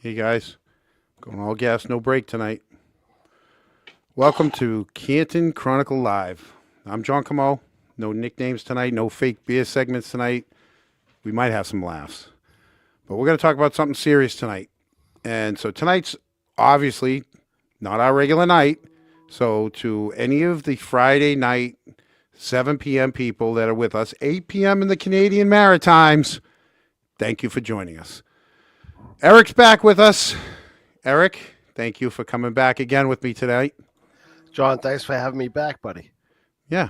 Hey guys, going all gas, no break tonight. Welcome to Canton Chronicle Live. I'm John Camo. No nicknames tonight, no fake beer segments tonight. We might have some laughs. But we're going to talk about something serious tonight. And so tonight's obviously not our regular night. So to any of the Friday night 7 p.m. people that are with us, 8 p.m. in the Canadian Maritimes, thank you for joining us. Eric's back with us. Eric, thank you for coming back again with me tonight. John, thanks for having me back, buddy. Yeah.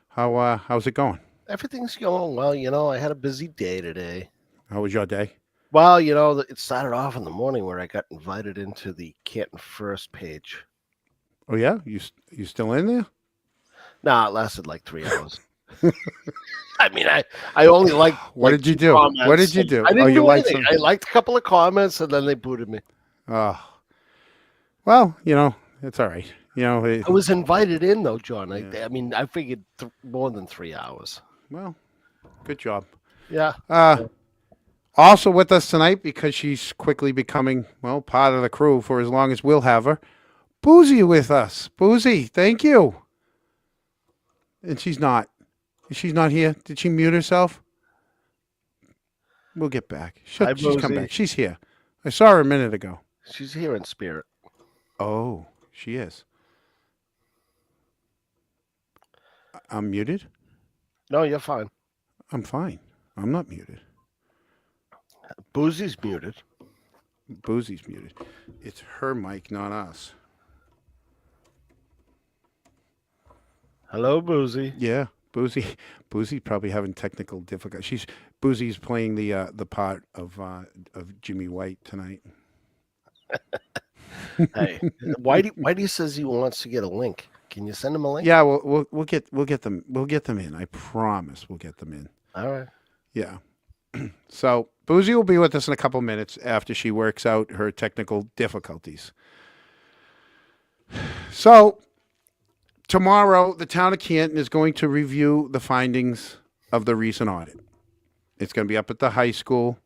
How's it going? Everything's going well. I had a busy day today. How was your day? Well, it started off in the morning where I got invited into the Canton First page. Oh yeah, you still in there? Nah, it lasted like 3 hours. I mean, I only liked. What like, did you two do? comments. What did you do? I didn't you do liked anything. some? I liked a couple of comments, and then they booted me. Oh, well, it's all right. I was invited in though, John. Yeah. I mean, I figured more than 3 hours. Well, good job. Yeah. Also with us tonight because she's quickly becoming part of the crew for as long as we'll have her. Boozy with us. Boozy, thank you. And she's not. She's not here. Did she mute herself? We'll get back. Hi, She's come Boozy. back. She's here. I saw her a minute ago. She's here in spirit. Oh, she is. I'm muted? No, you're fine. I'm fine. I'm not muted. Boozy's muted. Boozy's muted. It's her mic, not us. Hello, Boozy. Yeah, Boozy's probably having technical difficulties. Boozy's playing the part of Jimmy White tonight. Hey, Whitey says he wants to get a link. Can you send him a link? Yeah, we'll get them in. I promise we'll get them in. All right. Yeah. So Boozy will be with us in a couple minutes after she works out her technical difficulties. So tomorrow, the town of Canton is going to review the findings of the recent audit. It's going to be up at the high school.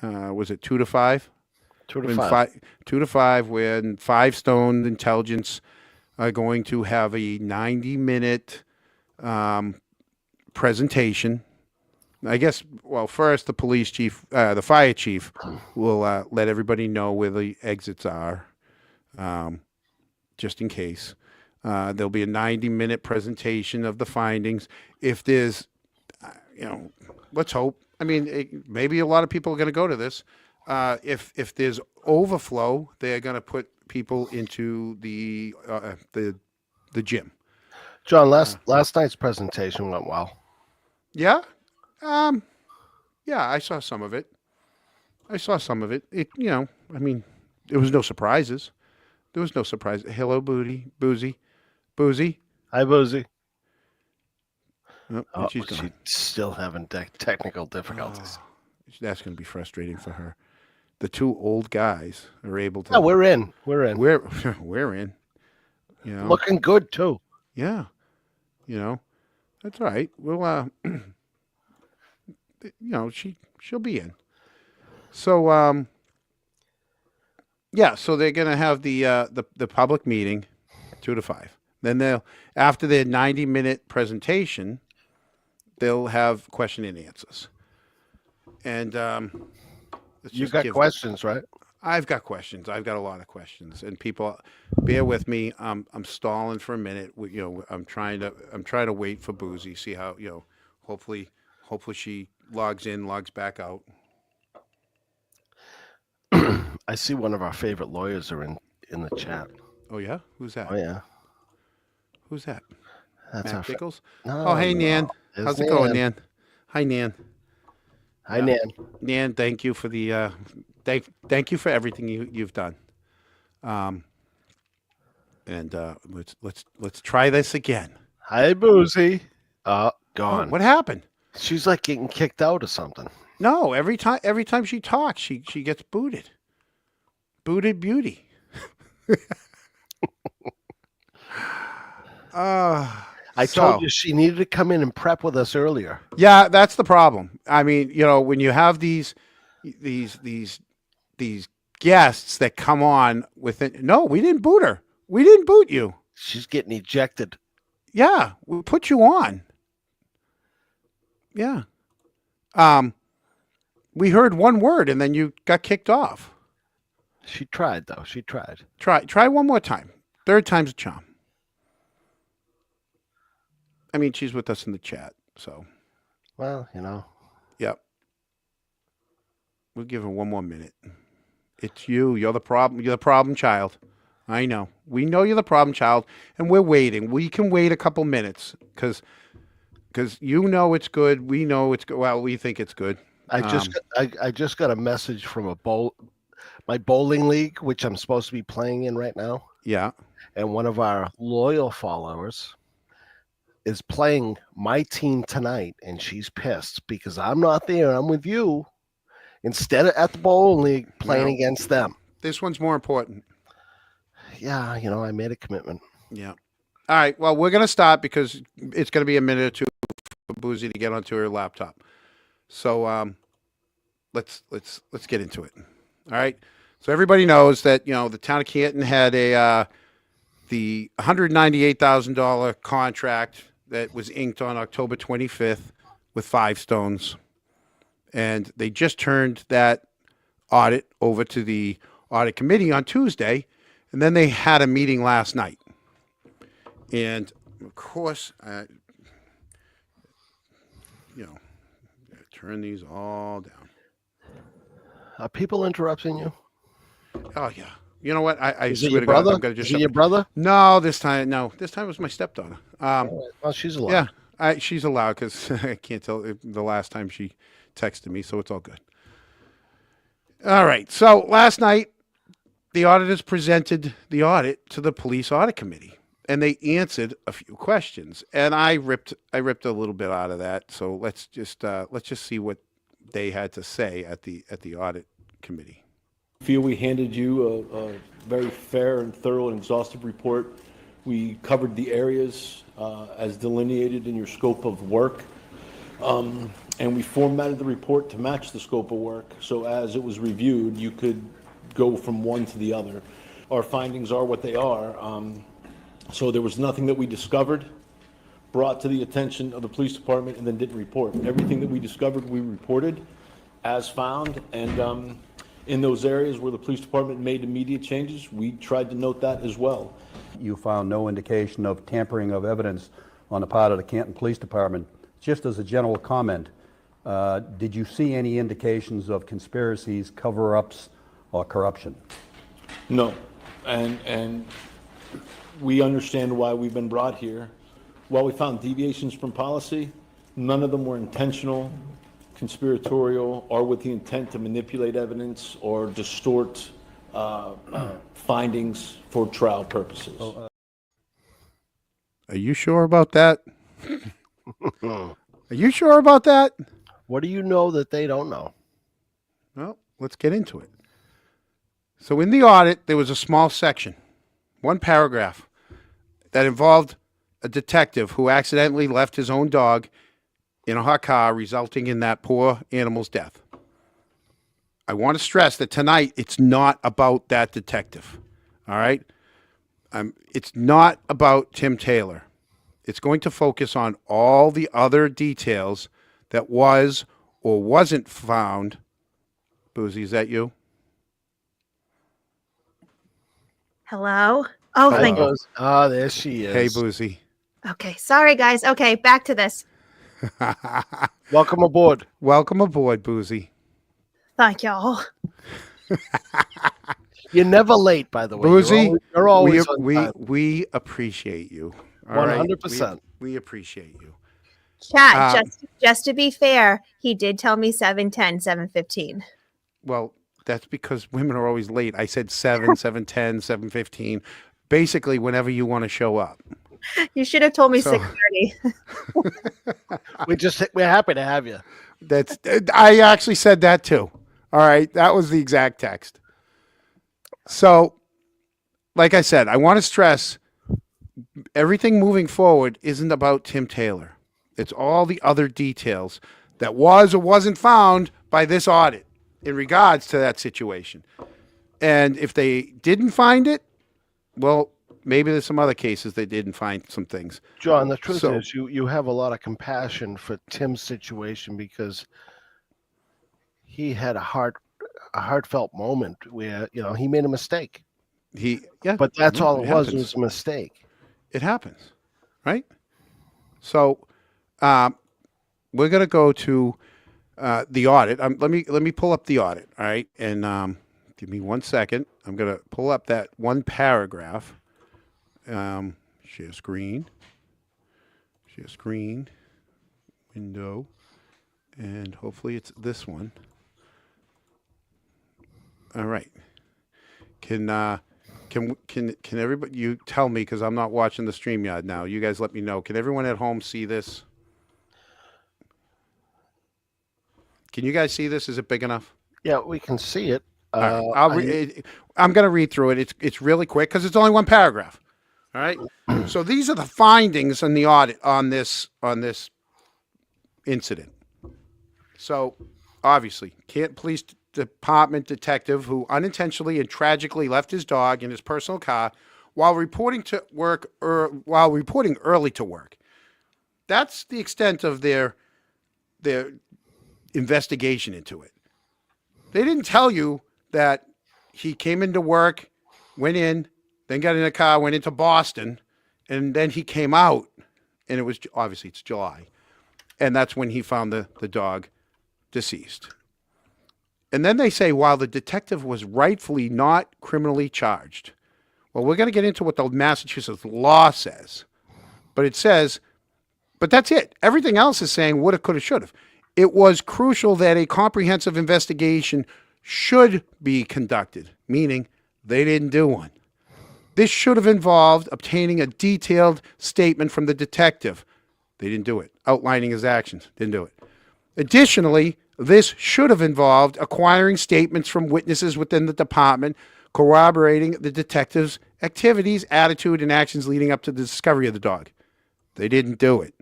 Was it 2 to 5? 2 to 5. 2 to 5, when Five Stone Intelligence are going to have a 90-minute presentation. I guess, first the police chief, the fire chief will let everybody know where the exits are, just in case. There'll be a 90-minute presentation of the findings. If there's, let's hope. I mean, maybe a lot of people are going to go to this. If there's overflow, they're going to put people into the gym. John, last night's presentation went well. Yeah. Yeah, I saw some of it. I mean, there was no surprises. Hello, Boozy. Hi, Boozy. Oh, Oh, she's she's gone. still having technical difficulties. That's going to be frustrating for her. The two old guys are able to. No, we're in. We're we're in. Looking good too. Yeah. That's all right. We'll she'll be in. So yeah, so they're gonna have the public meeting 2 to 5. Then they'll, after their 90-minute presentation, they'll have question and answers. And let's You just got give- questions, right? I've got questions. I've got a lot of questions, and people, bear with me. I'm stalling for a minute. I'm trying to wait for Boozy. See how hopefully she logs back out. I see one of our favorite lawyers are in the chat. Oh yeah, who's that? Oh yeah, Who's that? that's Matt our. Pickles. No, Oh hey no. Nan, There's how's it going, Nan? Hi Nan. Hi, Nan. Nan, thank you for the thank you for everything you've done. And let's try this again. Hi, Boozy. Oh, Gone. what happened? She's like getting kicked out or something. No, every time she talks, she gets booted. Booted beauty. I told you she needed to come in and prep with us earlier. Yeah, that's the problem. I mean, when you have these guests that come on with it. No, we didn't boot her. We didn't boot you. She's getting ejected. Yeah, we put you on. Yeah. We heard one word and then you got kicked off. She tried, though. She tried. Try one more time. Third time's a charm. I mean, she's with us in the chat, so. Well, you know. Yep. We'll give her one more minute. It's you. You're the problem. You're the problem child. I know. We know you're the problem child, and we're waiting. We can wait a couple minutes because you know it's good. We know it's good. Well, we think it's good. I just got a message from my bowling league, which I'm supposed to be playing in right now. Yeah. And one of our loyal followers is playing my team tonight, and she's pissed because I'm not there. I'm with you instead of at the bowling league playing against them. This one's more important. Yeah, you know, I made a commitment. Yeah. All right. Well, we're gonna stop because it's gonna be a minute or two for Boozy to get onto her laptop. So let's get into it. All right. So everybody knows that the town of Canton had the $198,000 contract that was inked on October 25th with Five Stones, and they just turned that audit over to the audit committee on Tuesday, and then they had a meeting last night. And of course, turn these all down. Are people interrupting you? Oh yeah. You know what? I Is it swear your to God, brother? I'm gonna just Is it your brother? No, this time it was my stepdaughter. Well, she's alive. Yeah, she's allowed because I can't tell the last time she texted me, so it's all good. All right. So last night, the auditors presented the audit to the police audit committee, and they answered a few questions. And I ripped a little bit out of that. So let's just see what they had to say at the audit committee. I feel we handed you a very fair and thorough and exhaustive report. We covered the areas as delineated in your scope of work, and we formatted the report to match the scope of work. So as it was reviewed, you could go from one to the other. Our findings are what they are. So there was nothing that we discovered, brought to the attention of the police department, and then didn't report. Everything that we discovered, we reported as found, and in those areas where the police department made immediate changes, we tried to note that as well. You found no indication of tampering of evidence on the part of the Canton Police Department. Just as a general comment, did you see any indications of conspiracies, cover-ups, or corruption? No, and we understand why we've been brought here. While we found deviations from policy, none of them were intentional, conspiratorial, or with the intent to manipulate evidence or distort findings for trial purposes. Are you sure about that? Are you sure about that? What do you know that they don't know? Well, let's get into it. So in the audit, there was a small section, one paragraph, that involved a detective who accidentally left his own dog in a hot car, resulting in that poor animal's death. I want to stress that tonight it's not about that detective. All right? It's not about Tim Taylor. It's going to focus on all the other details that was or wasn't found. Boozy, is that you? Hello? Oh, thank you. Ah, there she is. Hey, Boozy. Okay, sorry, guys. Okay, back to this. Welcome aboard. Welcome aboard, Boozy. Thank y'all. You're never late, by the way. Boozy, you're always on time. we appreciate you. All right? 100%. We appreciate you. Chat, just to be fair, he did tell me 7:10, 7:15. Well, that's because women are always late. I said 7, 7:10, 7:15. Basically, whenever you want to show up. You should have told me 6:30. We're happy to have you. I actually said that too. All right, that was the exact text. So, like I said, I want to stress everything moving forward isn't about Tim Taylor. It's all the other details that was or wasn't found by this audit in regards to that situation. And if they didn't find it, well, maybe there's some other cases they didn't find some things. John, the truth So- is you have a lot of compassion for Tim's situation because he had a heartfelt moment where, he made a mistake. But that's all it was a mistake. It happens, right? So we're going to go to the audit. Let me pull up the audit, all right? And give me 1 second. I'm going to pull up that one paragraph. Share screen, window, and hopefully it's this one. All right. Can everybody, you tell me, because I'm not watching the StreamYard now. You guys let me know. Can everyone at home see this? Can you guys see this? Is it big enough? Yeah, we can see it. All right. I'm going to read through it. It's really quick because it's only one paragraph. All right. So these are the findings in the audit on this incident. So obviously, Canton Police Department detective who unintentionally and tragically left his dog in his personal car while reporting early to work. That's the extent of their investigation into it. They didn't tell you that he came into work, went in, then got in a car, went into Boston, and then he came out, and it was obviously it's July, and that's when he found the dog deceased. And then they say, while the detective was rightfully not criminally charged. Well, we're going to get into what the Massachusetts law says, but it says, but that's it. Everything else is saying woulda, coulda, shoulda. It was crucial that a comprehensive investigation should be conducted, meaning they didn't do one. This should have involved obtaining a detailed statement from the detective. They didn't do it. Outlining his actions. Didn't do it. Additionally, this should have involved acquiring statements from witnesses within the department corroborating the detective's activities, attitude, and actions leading up to the discovery of the dog. They didn't do it.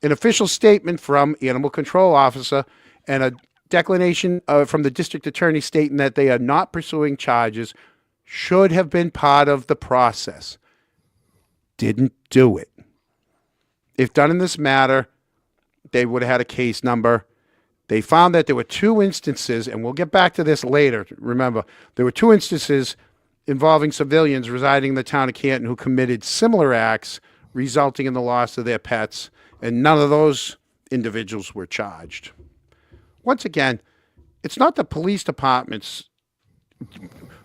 An official statement from animal control officer and a declination from the district attorney stating that they are not pursuing charges should have been part of the process. Didn't do it. If done in this matter, they would have had a case number. They found that there were two instances, and we'll get back to this later. Remember, there were two instances involving civilians residing in the town of Canton who committed similar acts, resulting in the loss of their pets, and none of those individuals were charged. Once again, it's not the police department's.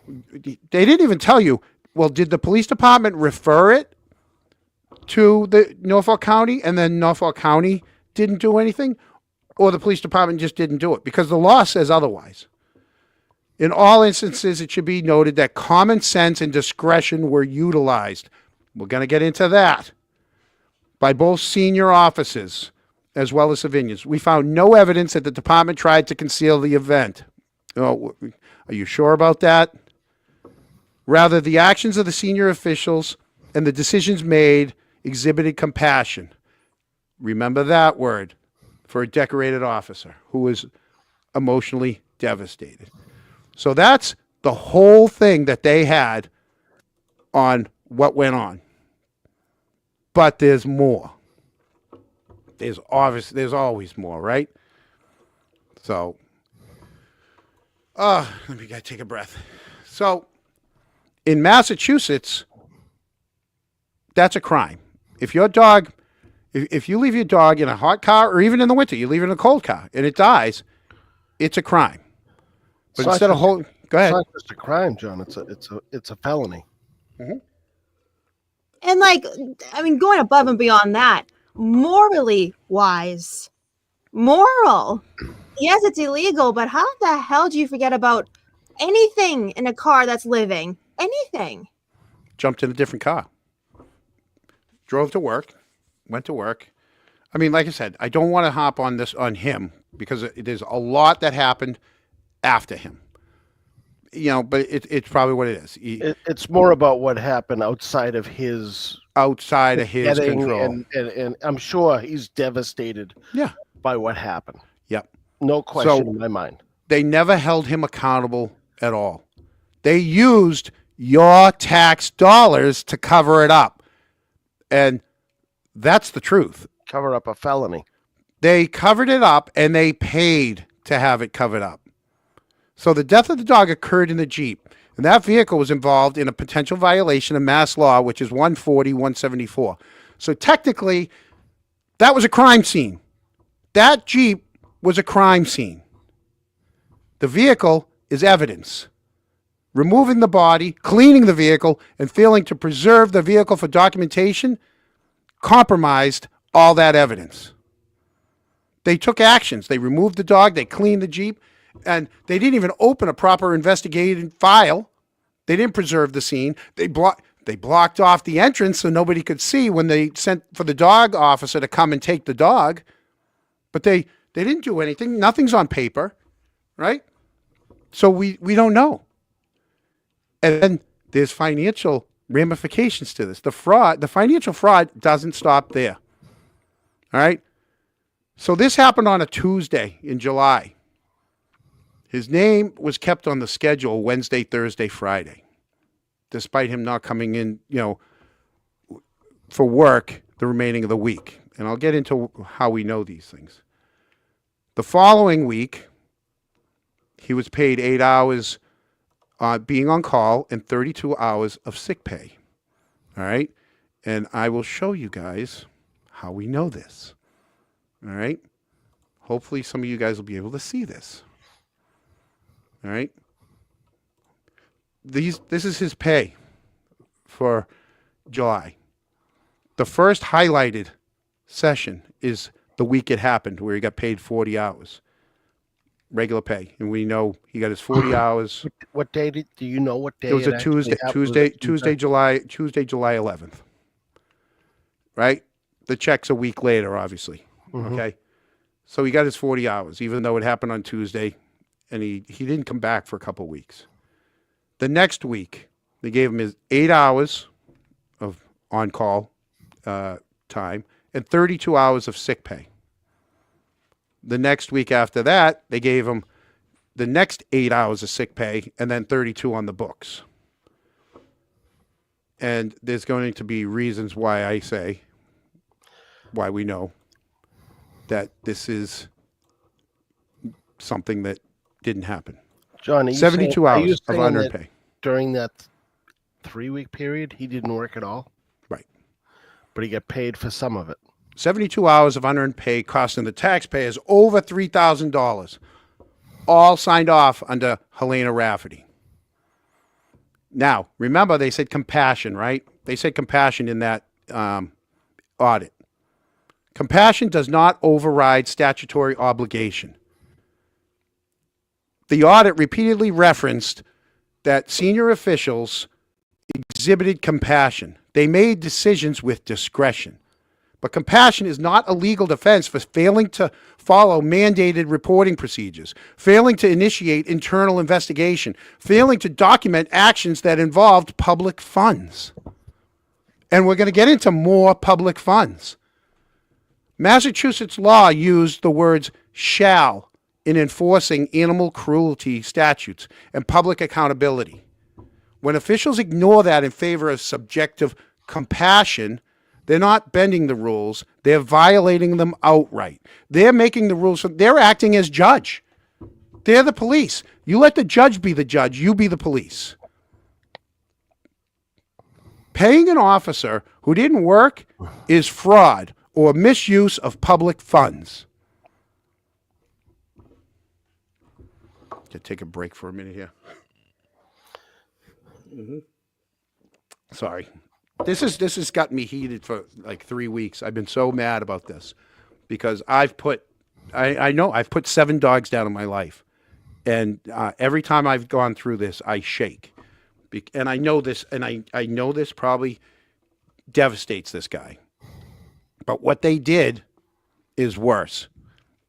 They didn't even tell you, well, did the police department refer it to the Norfolk County and then Norfolk County didn't do anything? Or the police department just didn't do it? Because the law says otherwise. In all instances, it should be noted that common sense and discretion were utilized. We're going to get into that. By both senior officers as well as civilians. We found no evidence that the department tried to conceal the event. Oh, are you sure about that? Rather, the actions of the senior officials and the decisions made exhibited compassion. Remember that word for a decorated officer who was emotionally devastated. So that's the whole thing that they had on what went on. But there's more. There's always more, right? So, let me take a breath. So, in Massachusetts, that's a crime. If your dog, if you leave your dog in a hot car, or even in the winter, you leave it in a cold car, and it dies, it's a crime. But instead of go ahead. It's not just a crime, John. It's a felony. Mm-hmm. And going above and beyond that, morally wise, moral. Yes, it's illegal, but how the hell do you forget about anything in a car that's living? Anything. Jumped in a different car. Drove to work. Went to work. I mean, like I said, I don't want to hop on him because there's a lot that happened after him. But it's probably what it is. It's more about what happened outside of his control. And I'm sure he's devastated by what happened. Yep. No question in my mind. They never held him accountable at all. They used your tax dollars to cover it up. And that's the truth. Cover up a felony. They covered it up and they paid to have it covered up. So the death of the dog occurred in the Jeep, and that vehicle was involved in a potential violation of mass law, which is 140-174. So technically, that was a crime scene. That Jeep was a crime scene. The vehicle is evidence. Removing the body, cleaning the vehicle, and failing to preserve the vehicle for documentation compromised all that evidence. They took actions. They removed the dog, they cleaned the Jeep, and they didn't even open a proper investigative file. They didn't preserve the scene. They blocked off the entrance so nobody could see when they sent for the dog officer to come and take the dog. But they didn't do anything. Nothing's on paper, right? So we don't know. And then there's financial ramifications to this. The financial fraud doesn't stop there. All right? So this happened on a Tuesday in July. His name was kept on the schedule Wednesday, Thursday, Friday, despite him not coming in, for work the remaining of the week. And I'll get into how we know these things. The following week, he was paid 8 hours being on call and 32 hours of sick pay. All right? And I will show you guys how we know this. All right? Hopefully some of you guys will be able to see this. All right? This is his pay for July. The first highlighted session is the week it happened, where he got paid 40 hours. Regular pay. And we know he got his 40 hours. What day do you know what day? It was a Tuesday, July 11th. Right? The check's a week later, obviously. Mm-hmm. Okay? So he got his 40 hours, even though it happened on Tuesday, and he didn't come back for a couple of weeks. The next week, they gave him his 8 hours of on-call time and 32 hours of sick pay. The next week after that, they gave him the next 8 hours of sick pay and then 32 on the books. And there's going to be reasons why we know that this is something that didn't happen. John, 72 hours of unearned pay. During that 3-week period, he didn't work at all? Right. But he got paid for some of it. 72 hours of unearned pay costing the taxpayers over $3,000. All signed off under Helena Rafferty. Now, remember they said compassion, right? They said compassion in that audit. Compassion does not override statutory obligation. The audit repeatedly referenced that senior officials exhibited compassion. They made decisions with discretion. But compassion is not a legal defense for failing to follow mandated reporting procedures, failing to initiate internal investigation, failing to document actions that involved public funds. And we're going to get into more public funds. Massachusetts law used the words shall in enforcing animal cruelty statutes and public accountability. When officials ignore that in favor of subjective compassion, they're not bending the rules. They're violating them outright. They're making the rules. They're acting as judge. They're the police. You let the judge be the judge. You be the police. Paying an officer who didn't work is fraud or misuse of public funds. Take a break for a minute here. Sorry. This has gotten me heated for like 3 weeks. I've been so mad about this because I've put 7 dogs down in my life. And every time I've gone through this, I shake. And I know this, and I know this probably devastates this guy. But what they did is worse.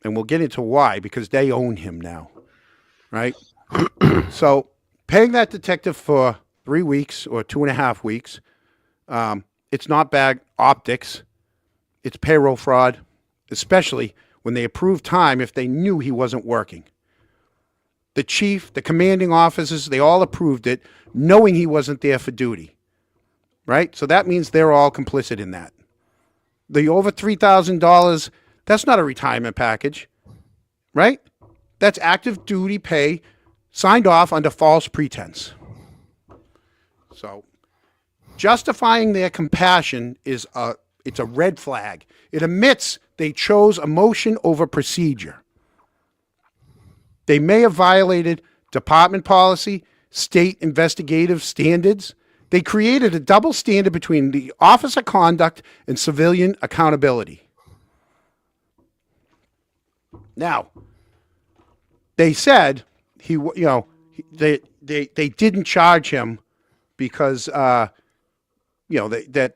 And we'll get into why, because they own him now. Right? So paying that detective for 3 weeks or 2.5 weeks, it's not bad optics. It's payroll fraud, especially when they approve time if they knew he wasn't working. the chief, the commanding officers, they all approved it, knowing he wasn't there for duty. Right? So that means they're all complicit in that. The over $3,000, that's not a retirement package. Right? That's active duty pay signed off under false pretense. So justifying their compassion it's a red flag. It admits they chose emotion over procedure. They may have violated department policy, state investigative standards. They created a double standard between the officer conduct and civilian accountability. Now, they said they didn't charge him because that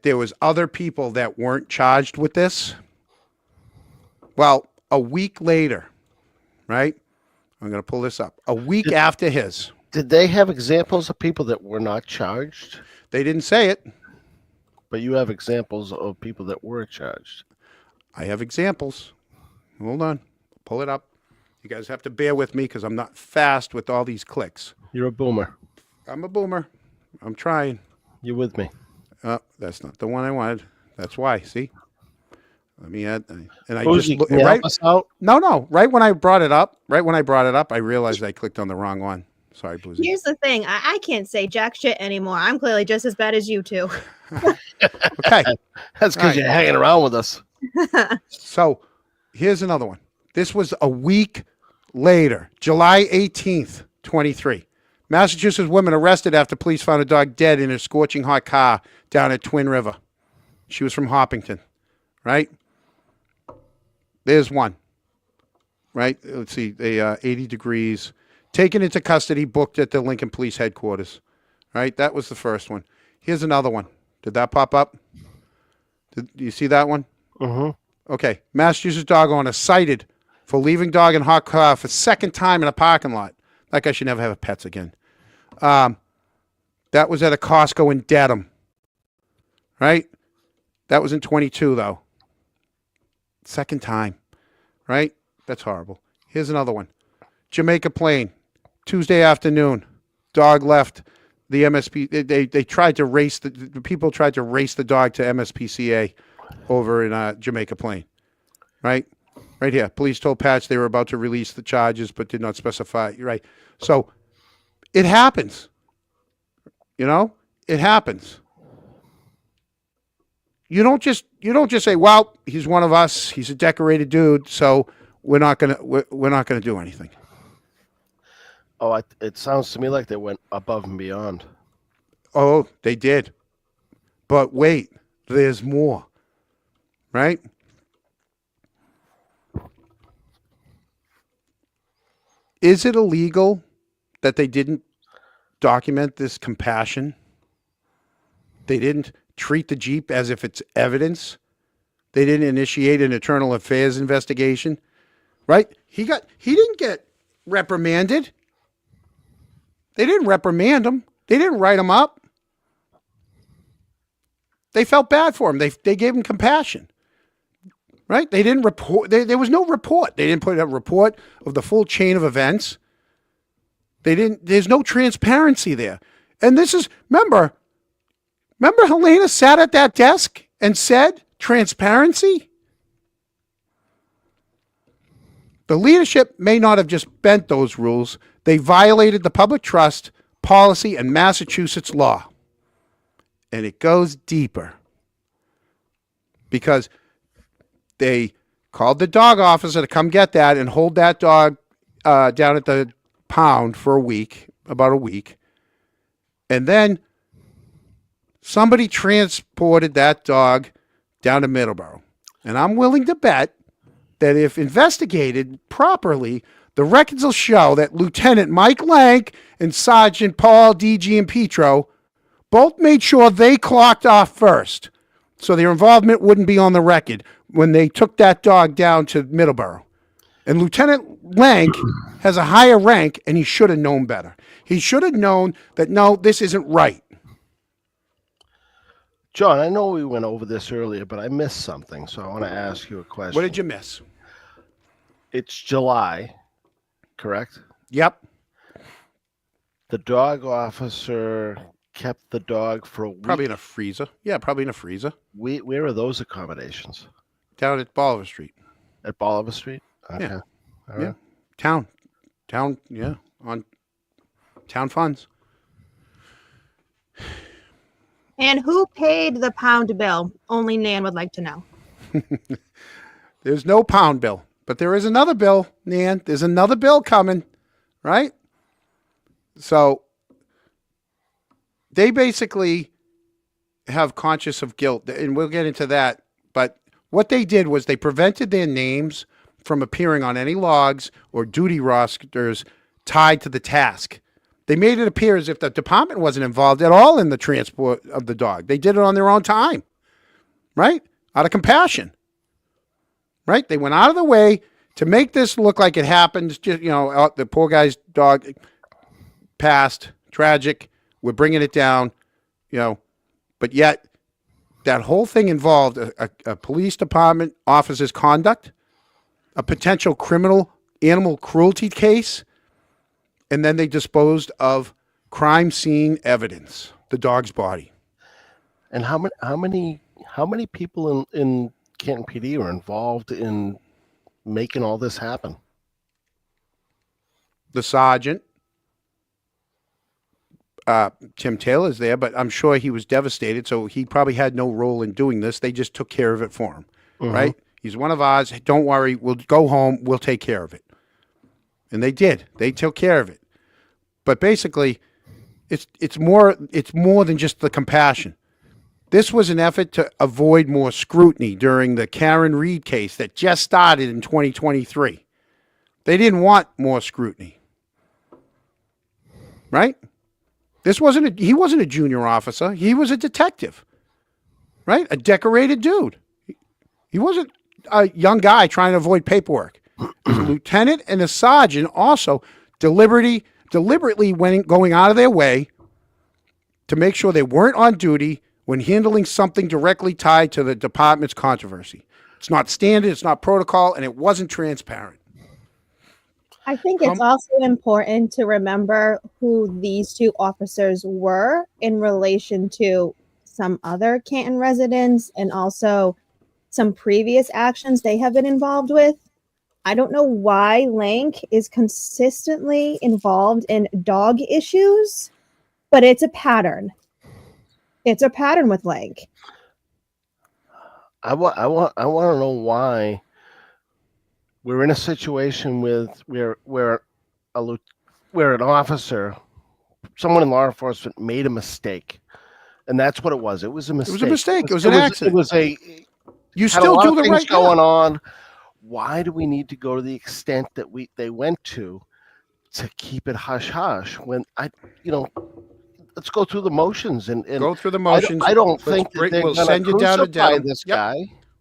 there was other people that weren't charged with this. Well, a week later, right? I'm going to pull this up. A week after his. Did they have examples of people that were not charged? They didn't say it. But you have examples of people that were charged. I have examples. Hold on. Pull it up. You guys have to bear with me because I'm not fast with all these clicks. You're a boomer. I'm a boomer. I'm trying. You're with me. That's not the one I wanted. That's why. See? Let me add. And I Boozy, just can you help us out? No. Right when I brought it up, I realized I clicked on the wrong one. Sorry, Boozy. Here's the thing. I can't say jack shit anymore. I'm clearly just as bad as you two. Okay. That's because All you're hanging around with us. So here's another one. This was a week later, July 18th, 23. Massachusetts woman arrested after police found a dog dead in a scorching hot car down at Twin River. She was from Hopkinton, right? There's one, right? Let's see, 80 degrees. Taken into custody, booked at the Lincoln Police Headquarters, right? That was the first one. Here's another one. Did that pop up? Do you see that one? Mm-hmm. Okay. Massachusetts dog owner cited for leaving dog in hot car for second time in a parking lot. That guy should never have pets again. That was at a Costco in Dedham, right? That was in 22, though. Second time, right? That's horrible. Here's another one. Jamaica Plain, Tuesday afternoon. Dog left the MSP. They tried to race the people tried to race the dog to MSPCA over in Jamaica Plain, right? Right here. Police told Patch they were about to release the charges, but did not specify. Right. So it happens. It happens. You don't just say, well, he's one of us. He's a decorated dude, so we're not gonna do anything. Oh, it sounds to me like they went above and beyond. Oh, they did. But wait, there's more. Right? Is it illegal that they didn't document this compassion? They didn't treat the Jeep as if it's evidence? They didn't initiate an internal affairs investigation? Right? He didn't get reprimanded. They didn't reprimand him. They didn't write him up. They felt bad for him. They gave him compassion. Right? They didn't report. There was no report. They didn't put a report of the full chain of events. There's no transparency there. And this is, remember Helena sat at that desk and said transparency? The leadership may not have just bent those rules. They violated the public trust, policy, and Massachusetts law. And it goes deeper. Because they called the dog officer to come get that and hold that dog down at the pound for about a week. And then somebody transported that dog down to Middleborough. And I'm willing to bet that if investigated properly, the records will show that Lieutenant Mike Lank and Sergeant Paul DiGianpietro both made sure they clocked off first, so their involvement wouldn't be on the record when they took that dog down to Middleborough. And Lieutenant Lank has a higher rank, and he should have known better. He should have known that, no, this isn't right. John, I know we went over this earlier, but I missed something, so I want to ask you a question. What did you miss? It's July, correct? Yep. The dog officer kept the dog for a week. Probably in a freezer. Yeah, probably in a freezer. Where are those accommodations? Down at Bolivar Street. At Bolivar Street? Okay. Yeah. All Yeah. right. Town, yeah, on town funds. And who paid the pound bill? Only Nan would like to know. There's no pound bill, but there is another bill, Nan. There's another bill coming, right? So they basically have conscience of guilt, and we'll get into that. But what they did was they prevented their names from appearing on any logs or duty rosters tied to the task. They made it appear as if the department wasn't involved at all in the transport of the dog. They did it on their own time, right? Out of compassion, right? They went out of the way to make this look like it happened. Just, the poor guy's dog passed, tragic. We're bringing it down, but yet that whole thing involved a police department officer's conduct, a potential criminal animal cruelty case, and then they disposed of crime scene evidence, the dog's body. And how many people in Canton PD are involved in making all this happen? The sergeant, Tim Taylor's there, but I'm sure he was devastated, so he probably had no role in doing this. They just took care of it for him, right? He's one of ours. Don't worry. We'll go home. We'll take care of it. And they did. They took care of it. But basically, it's more than just the compassion. This was an effort to avoid more scrutiny during the Karen Reed case that just started in 2023. They didn't want more scrutiny. Right? He wasn't a junior officer. He was a detective. Right? A decorated dude. He wasn't a young guy trying to avoid paperwork. He was a lieutenant and a sergeant also deliberately going out of their way to make sure they weren't on duty when handling something directly tied to the department's controversy. It's not standard, it's not protocol, and it wasn't transparent. I think it's also important to remember who these two officers were in relation to some other Canton residents and also some previous actions they have been involved with. I don't know why Lank is consistently involved in dog issues, but it's a pattern. It's a pattern with Lank. I want to know why we're in a situation where an officer, someone in law enforcement, made a mistake, and that's what it was. It was a mistake. It was a mistake. It was an accident. It was a. You had still a lot do of the things right going on. Why do we need to go to the extent that they went to keep it hush hush? When let's go through the motions and go through the motions. I don't think that they're we'll going send to you down to crucify Dedham. this Yep. guy.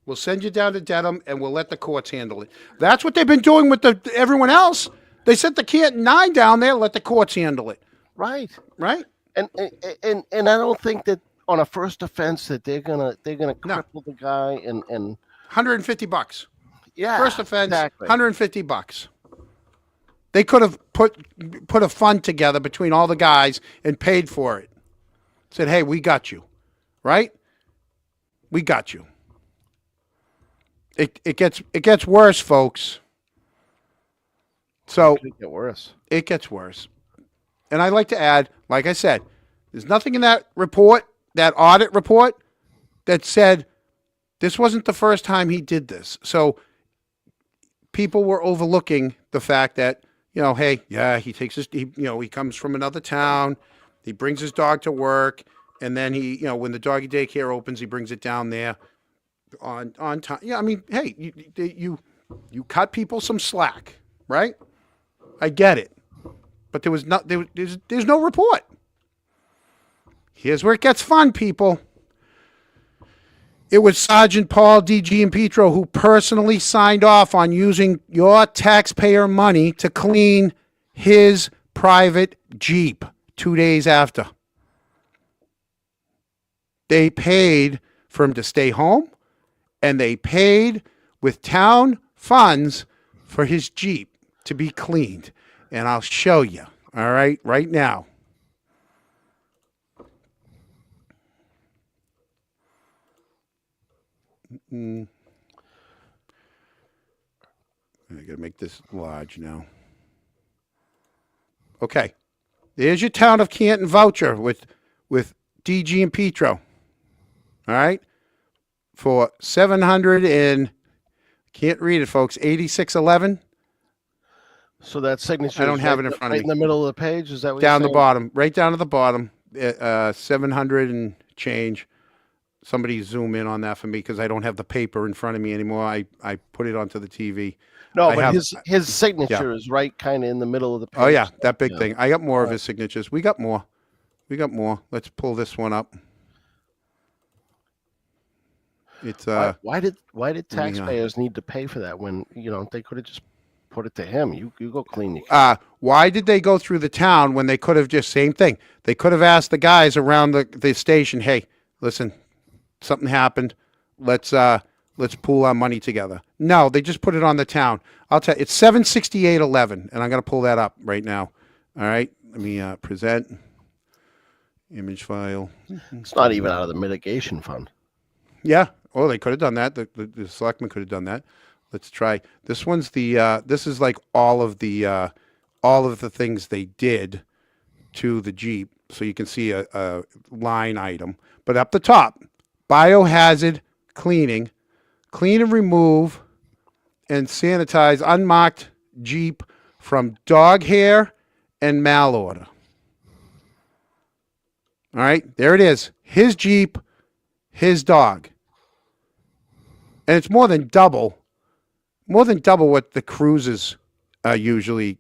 We'll send you down to Dedham, and we'll let the courts handle it. That's what they've been doing with everyone else. They sent the Canton 9 down there, let the courts handle it. Right. Right? And I don't think that on a first offense that they're gonna cripple the guy and $150. yeah. First offense, exactly. $150. They could have put a fund together between all the guys and paid for it. Said, "Hey, we got you." Right? We got you. It gets worse, folks. So It could get worse. it gets worse. And I'd like to add, like I said, there's nothing in that report, that audit report, that said this wasn't the first time he did this. So people were overlooking the fact that, hey, yeah, he comes from another town, he brings his dog to work, and then he, when the doggy daycare opens, he brings it down there on time. Yeah, I mean, hey, you cut people some slack, right? I get it, but there's no report. Here's where it gets fun, people. It was Sergeant Paul D. Gianpietro who personally signed off on using your taxpayer money to clean his private Jeep 2 days after. They paid for him to stay home, and they paid with town funds for his Jeep to be cleaned. And I'll show you, all right, right now. I gotta make this large now. Okay. There's your town of Canton voucher with DG and Petro. All right? For 700 and, can't read it, folks, 8611 So that signature. I don't is have right it in front of right me. in the middle of the page. Is that what down you're the saying? bottom, right down to the bottom, 700 and change. Somebody zoom in on that for me because I don't have the paper in front of me anymore. I put it onto the TV. No, I but have- his signature is right kind of in the middle of the page. Oh yeah, that big Yeah. thing. I got more of his signatures. We got more. Let's pull this one up. It's Why did me, taxpayers need to pay for that when they could have just put it to him? You go clean your. Why did they go through the town when they could have just same thing? They could have asked the guys around the station, hey, listen, something happened. Let's pool our money together. No, they just put it on the town. I'll tell you, it's 76811, and I'm gonna pull that up right now. All right, let me present image file. It's not even out of the mitigation fund. Yeah. Oh, they could have done that. The selectmen could have done that. Let's try. This one's the. This is like all of the things they did to the Jeep, so you can see a line item. But up the top, biohazard cleaning, clean and remove, and sanitize unmarked Jeep from dog hair and mail order. All right, there it is. His Jeep, his dog. And it's more than double what the cruises usually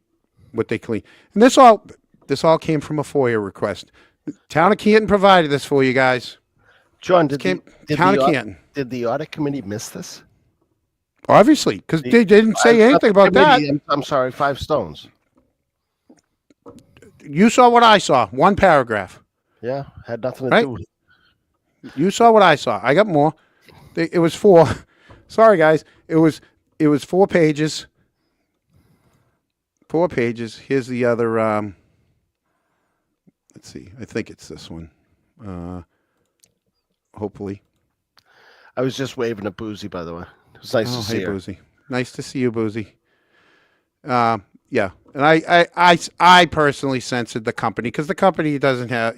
what they clean. And this all came from a FOIA request. The town of Canton provided this for you guys. John, Town of Canton. did the audit committee miss this? Obviously, because they didn't say anything about that. I'm sorry, 5 stones. You saw what I saw. One paragraph. Yeah, had nothing to Right? do with it. You saw what I saw. I got more. It was 4. Sorry, guys. It was 4 pages. 4 pages. Here's the other. Let's see. I think it's this one. Hopefully. I was just waving at Boozy, by the way. It was nice to see her. Boozy. Nice to see you, Boozy. Yeah, and I personally censored the company because the company doesn't have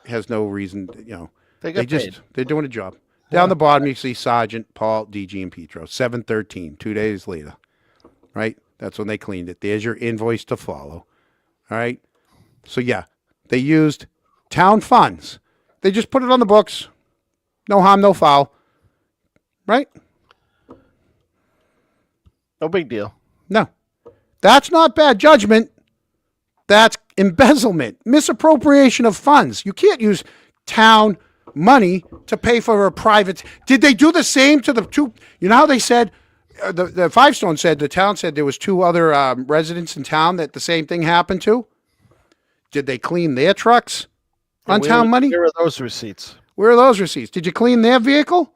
has no reason. They got paid. They're doing a job. Down the bottom, you see Sergeant Paul, DG, and Petro. 713. 2 days later, right? That's when they cleaned it. There's your invoice to follow. All right. So yeah, they used town funds. They just put it on the books. No harm, no foul. Right? No big deal. No. That's not bad judgment. That's embezzlement, misappropriation of funds. You can't use town money to pay for a private. Did they do the same to the 2? You know how they said, the 5 Stone said, the town said there was 2 other residents in town that the same thing happened to? Did they clean their trucks on town money? Where are those receipts? Where are those receipts? Did you clean their vehicle?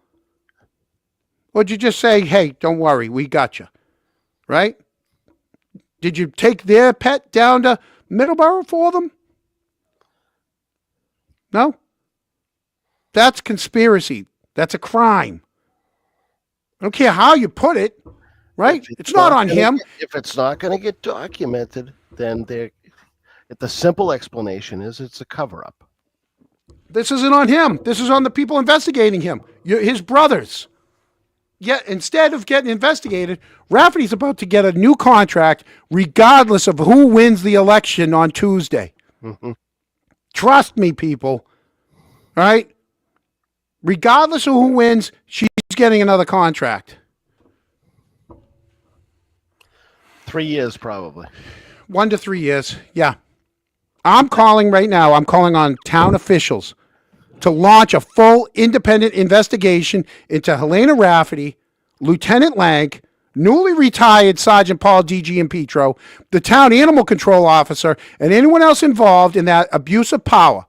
Or did you just say, hey, don't worry, we got you? Right? Did you take their pet down to Middleborough for them? No? That's conspiracy. That's a crime. I don't care how you put it, right? It's not on him. If it's not going to get documented, then the simple explanation is it's a cover-up. This isn't on him. This is on the people investigating him, his brothers. Yet instead of getting investigated, Rafferty's about to get a new contract regardless of who wins the election on Tuesday. Mm-hmm. Trust me, people. All right? Regardless of who wins, she's getting another contract. 3 years, probably. 1 to 3 years. Yeah. I'm calling right now. I'm calling on town officials to launch a full independent investigation into Helena Rafferty, Lieutenant Lank, newly retired Sergeant Paul DG and Petro, the town animal control officer, and anyone else involved in that abuse of power.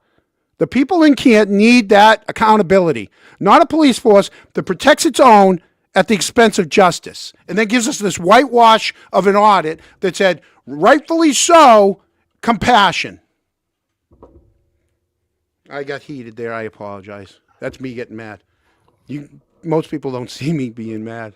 The people in Canton need that accountability, not a police force that protects its own at the expense of justice, and then gives us this whitewash of an audit that said, rightfully so, compassion. I got heated there. I apologize. That's me getting mad. Most people don't see me being mad.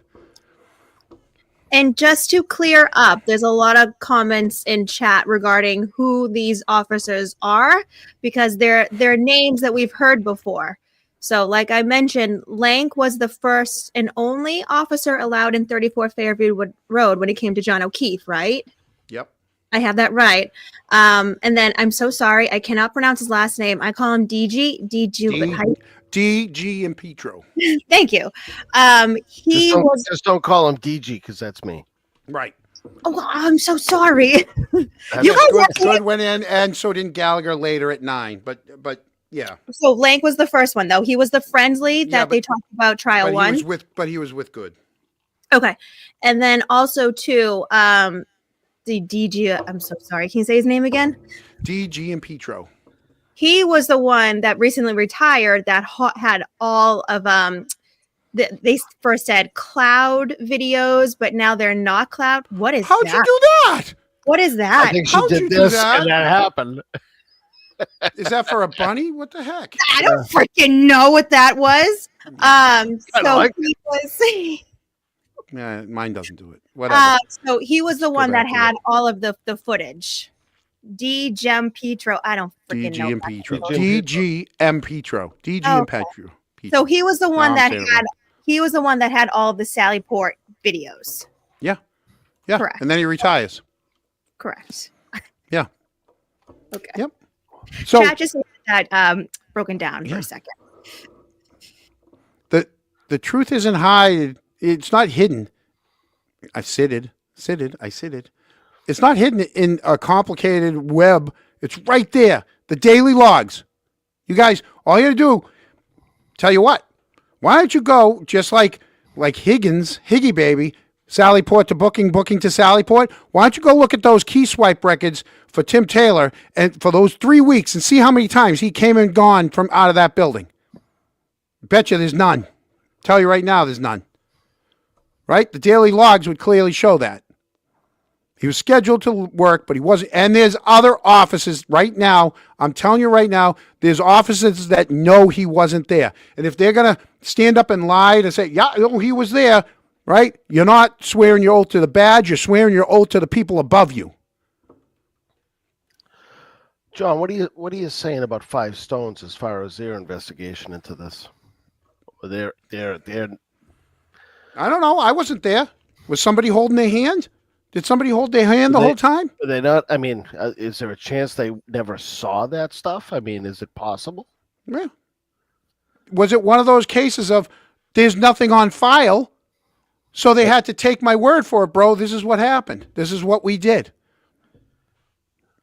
And just to clear up, there's a lot of comments in chat regarding who these officers are because they're names that we've heard before. So, like I mentioned, Lank was the first and only officer allowed in 34 Fairview Road when it came to John O'Keefe, right? Yep. I have that right. And then I'm so sorry, I cannot pronounce his last name. I call him DG. DG and Petro. Thank you. Just don't call him DG because that's me. Right. Oh, I'm so sorry. You Yes, guys good went in, and so did Gallagher later at 9. But yeah. So Lank was the first one, though. He was the friendly that they talked about trial one. He was with Good. Okay, and then also too, the DG. I'm so sorry. Can you say his name again? DG and Petro. He was the one that recently retired that had all of they first said cloud videos, but now they're not cloud. What is How'd that? you do that? What is that? I think she How'd you did do this that? and that happened. Is that for a bunny? What the heck? I don't freaking know what that was. like He was. Yeah, mine doesn't do it. Whatever. So he was the one that back to had all of the footage. D. Gem Petro. I don't freaking know. DG and Petro. Petro. DG and Petro. DG and Petro. So he was the one I'm that saying it had. wrong. He was the one that had all of the Sally Port videos. Yeah. Correct. And then he retires. Correct. Yeah. Okay. Yep. So Chat just had that broken down for a second. the truth isn't hidden. It's not hidden. I sitted. It's not hidden in a complicated web. It's right there. The daily logs. You guys, all you gotta do, tell you what, why don't you go just like Higgy baby, Sally Port to booking to Sally Port. Why don't you go look at those key swipe records for Tim Taylor and for those 3 weeks and see how many times he came and gone from out of that building. Bet you there's none. Tell you right now, there's none. Right? The daily logs would clearly show that. He was scheduled to work, but he wasn't. And there's other offices right now. I'm telling you right now, there's offices that know he wasn't there. And if they're going to stand up and lie to say, yeah, no, he was there, right? You're not swearing your oath to the badge. You're swearing your oath to the people above you. John, what are you saying about Five Stones as far as their investigation into this? They're I don't know. I wasn't there. Was somebody holding their hand? Did somebody hold their hand the whole time? Are they not? I mean, is there a chance they never saw that stuff? I mean, is it possible? Yeah. Was it one of those cases of there's nothing on file, so they had to take my word for it, bro? This is what happened. This is what we did.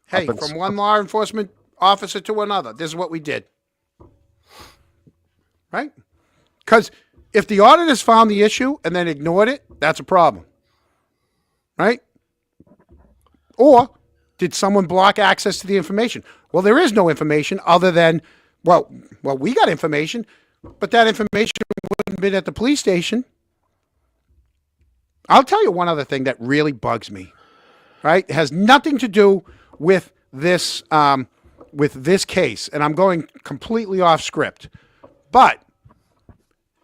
Hey, from one law enforcement officer to another, this is what we did. Right? Because if the auditors found the issue and then ignored it, that's a problem. Right? Or did someone block access to the information? Well, there is no information other than, well, we got information, but that information wouldn't have been at the police station. I'll tell you one other thing that really bugs me. Right? It has nothing to do with this case, and I'm going completely off script. But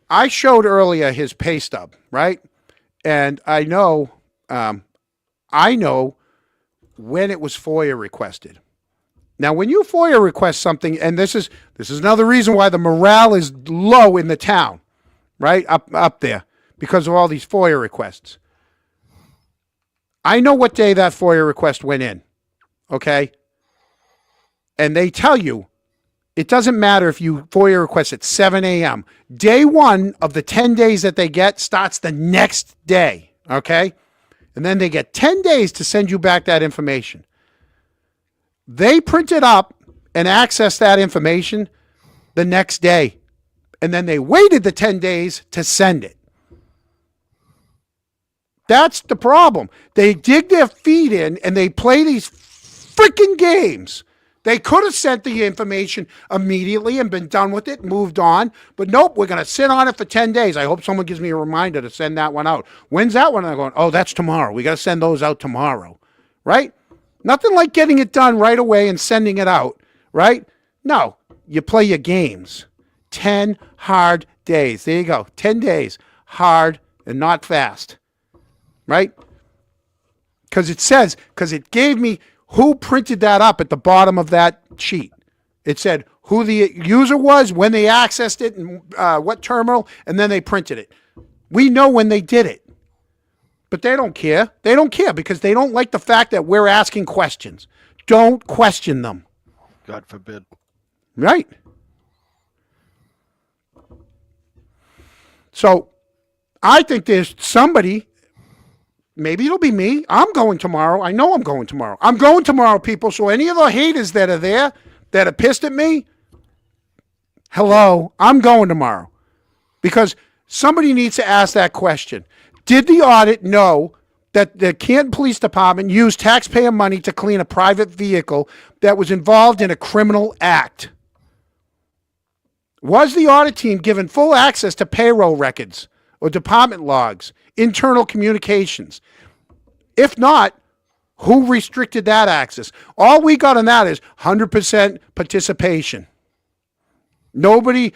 I showed earlier his pay stub, right? And I know when it was FOIA requested. Now, when you FOIA request something, and this is another reason why the morale is low in the town, right? Up there, because of all these FOIA requests. I know what day that FOIA request went in, okay? And they tell you, it doesn't matter if you FOIA request at 7 a.m. Day one of the 10 days that they get starts the next day, okay? And then they get 10 days to send you back that information. They print it up and access that information the next day. And then they waited the 10 days to send it. That's the problem. They dig their feet in and they play these freaking games. They could have sent the information immediately and been done with it, moved on. But nope, we're going to sit on it for 10 days. I hope someone gives me a reminder to send that one out. When's that one? And I'm going, oh, that's tomorrow. We got to send those out tomorrow, right? Nothing like getting it done right away and sending it out, right? No, you play your games. 10 hard days. There you go. 10 days. Hard and not fast. Right? Because it gave me who printed that up at the bottom of that sheet. It said who the user was, when they accessed it, and what terminal, and then they printed it. We know when they did it. But they don't care. They don't care because they don't like the fact that we're asking questions. Don't question them. God forbid. Right. So I think there's somebody, maybe it'll be me. I'm going tomorrow. I know I'm going tomorrow. I'm going tomorrow, people. So any of the haters that are there that are pissed at me, hello, I'm going tomorrow. Because somebody needs to ask that question. Did the audit know that the Canton Police Department used taxpayer money to clean a private vehicle that was involved in a criminal act? Was the audit team given full access to payroll records or department logs, internal communications? If not, who restricted that access? All we got on that is 100% participation. Nobody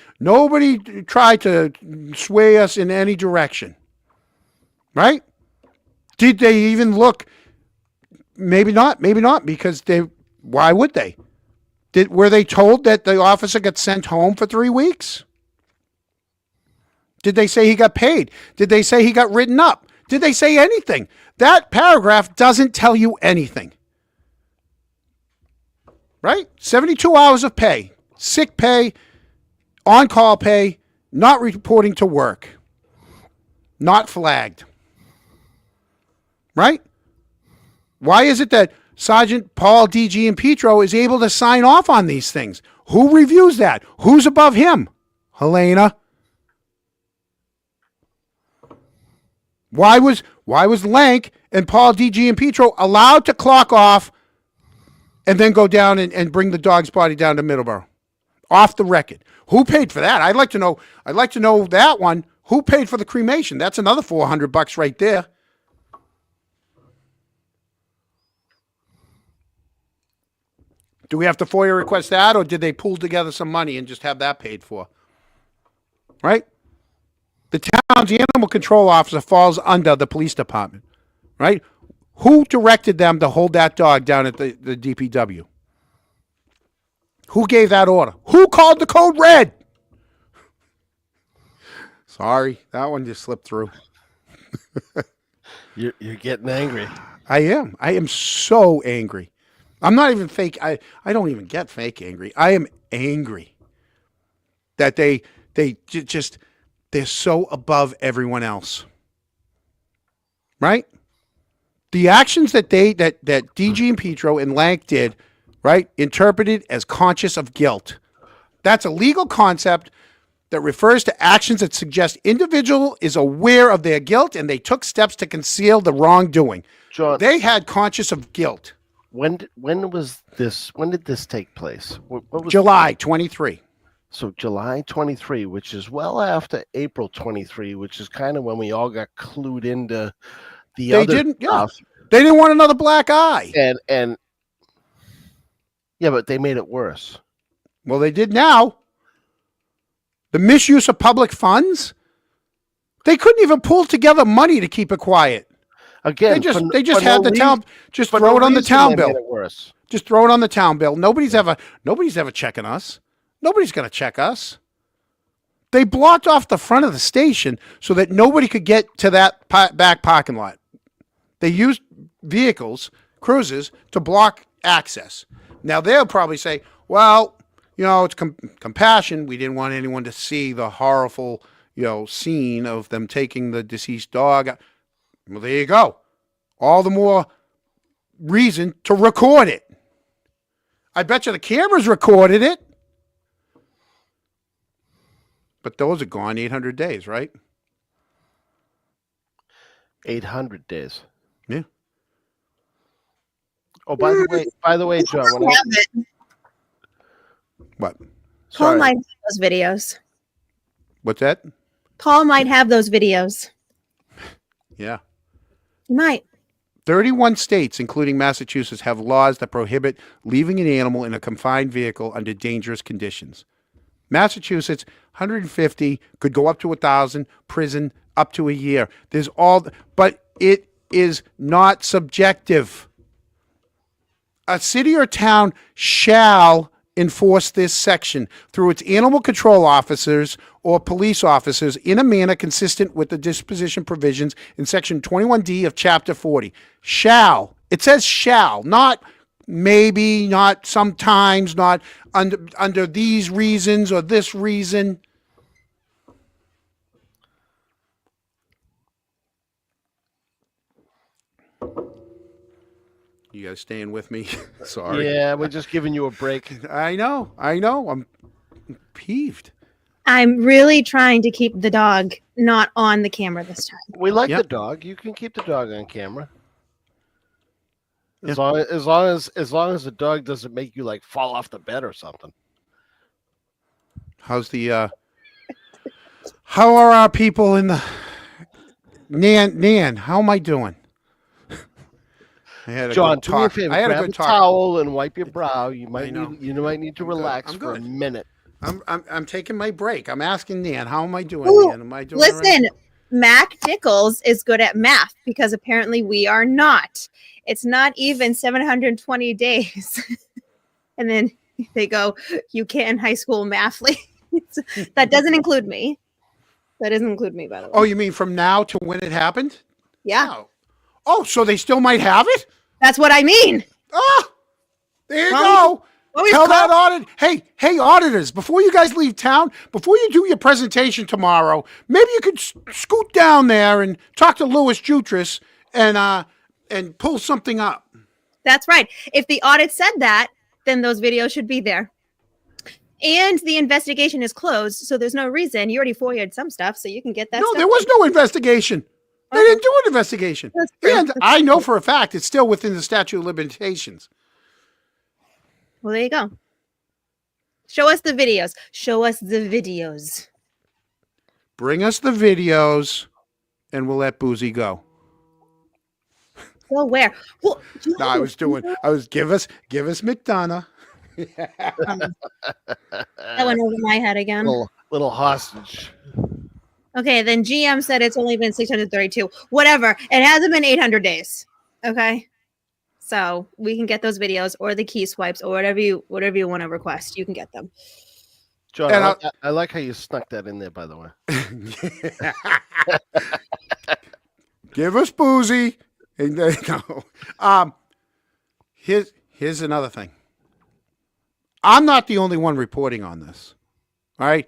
tried to sway us in any direction. Right? Did they even look? Maybe not, because why would they? Were they told that the officer got sent home for 3 weeks? Did they say he got paid? Did they say he got written up? Did they say anything? That paragraph doesn't tell you anything. Right? 72 hours of pay, sick pay, on-call pay, not reporting to work, not flagged. Right? Why is it that Sergeant Paul D.G. and Petro is able to sign off on these things? Who reviews that? Who's above him? Helena. Why was Lank and Paul D.G. and Petro allowed to clock off and then go down and bring the dog's body down to Middleborough? Off the record. Who paid for that? I'd like to know that one. Who paid for the cremation? That's another $400 right there. Do we have to FOIA request that, or did they pool together some money and just have that paid for? Right? The town's animal control officer falls under the police department. Right? Who directed them to hold that dog down at the DPW? Who gave that order? Who called the code red? Sorry, that one just slipped through. You're getting angry. I am. I am so angry. I'm not even fake. I don't even get fake angry. I am angry that they're so above everyone else. Right? The actions that DG and Petro and Lank did, right, interpreted as conscious of guilt. That's a legal concept that refers to actions that suggest individual is aware of their guilt and they took steps to conceal the wrongdoing. John, They had conscious of guilt. when was this? When did this take place? What was July 23. So July 23, which is well after April 23, which is kind of when we all got clued into the They other didn't. Yeah. stuff. They didn't want another black eye. And yeah, but they made it worse. Well, they did now. The misuse of public funds. They couldn't even pull together money to keep it quiet. Again, They just had the town. Just throw it on the town bill. Made it worse. Just throw it on the town bill. Nobody's ever checking us. Nobody's going to check us. They blocked off the front of the station so that nobody could get to that back parking lot. They used vehicles, cruisers, to block access. Now they'll probably say, well, it's compassion. We didn't want anyone to see the horrible, scene of them taking the deceased dog. Well, there you go. All the more reason to record it. I bet you the cameras recorded it. But those are gone 800 days, right? 800 days. Yeah. Oh, by the way, John. What? Paul Sorry. might have those videos. What's that? Paul might have those videos. Yeah. He might. 31 states, including Massachusetts, have laws that prohibit leaving an animal in a confined vehicle under dangerous conditions. Massachusetts, 150, could go up to 1,000, prison up to a year. There's all, but it is not subjective. A city or town shall enforce this section through its animal control officers or police officers in a manner consistent with the disposition provisions in section 21D of chapter 40. Shall. It says shall, not maybe, not sometimes, not under these reasons or this reason. You guys staying with me? Sorry. Yeah, we're just giving you a break. I know. I'm peeved. I'm really trying to keep the dog not on the camera this time. We like Yep. the dog. You can keep the dog on camera. As Yeah. long as the dog doesn't make you like fall off the bed or something. How's the how are our people in the Nan, how am I doing? I had a John, good do me a talk. favor. I had a grab good a talk. towel and wipe your brow. You I might know. need to I'm good. relax I'm for a good. minute. I'm taking my break. I'm asking Nan, how am I doing, Ooh, Nan? Am I doing all right? Listen, Mac Nichols is good at math because apparently we are not. It's not even 720 days. And then they go, you can high school math. That doesn't include me. That doesn't include me, by the way. Oh, you mean from now to when it happened? Yeah, Oh, so they still might have it? that's what I mean. Ah, there you Well, go. Always Tell that call- audit. Hey, auditors! Before you guys leave town, before you do your presentation tomorrow, maybe you could scoot down there and talk to Louis Jutras and pull something up. That's right. If the audit said that, then those videos should be there. And the investigation is closed, so there's no reason. You already FOIA'd some stuff, so you can get that No, stuff. there was no investigation. They didn't do an investigation. That's true. And I know for a fact it's still within the statute of limitations. Well, there you go. Show us the videos. Show us the videos. Bring us the videos, and we'll let Boozy go. Well, where? Well, No, I was give us McDonough. that went over my head again. Little hostage. Okay, then GM said it's only been 632. Whatever. It hasn't been 800 days. Okay. So we can get those videos or the key swipes or whatever you want to request. You can get them. John, And I like how you snuck that in there, by the way. Give us Boozy. And, no. Here's another thing. I'm not the only one reporting on this. All right.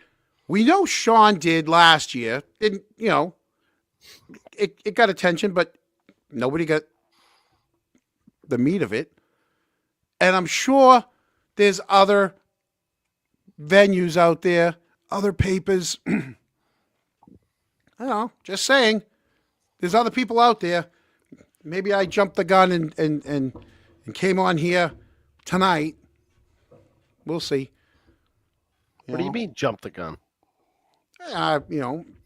We know Sean did last year. Didn't, it got attention, but nobody got the meat of it. And I'm sure there's other venues out there, other papers. I don't know, just saying. There's other people out there. Maybe I jumped the gun and came on here tonight. We'll see. What do you mean, jump the gun?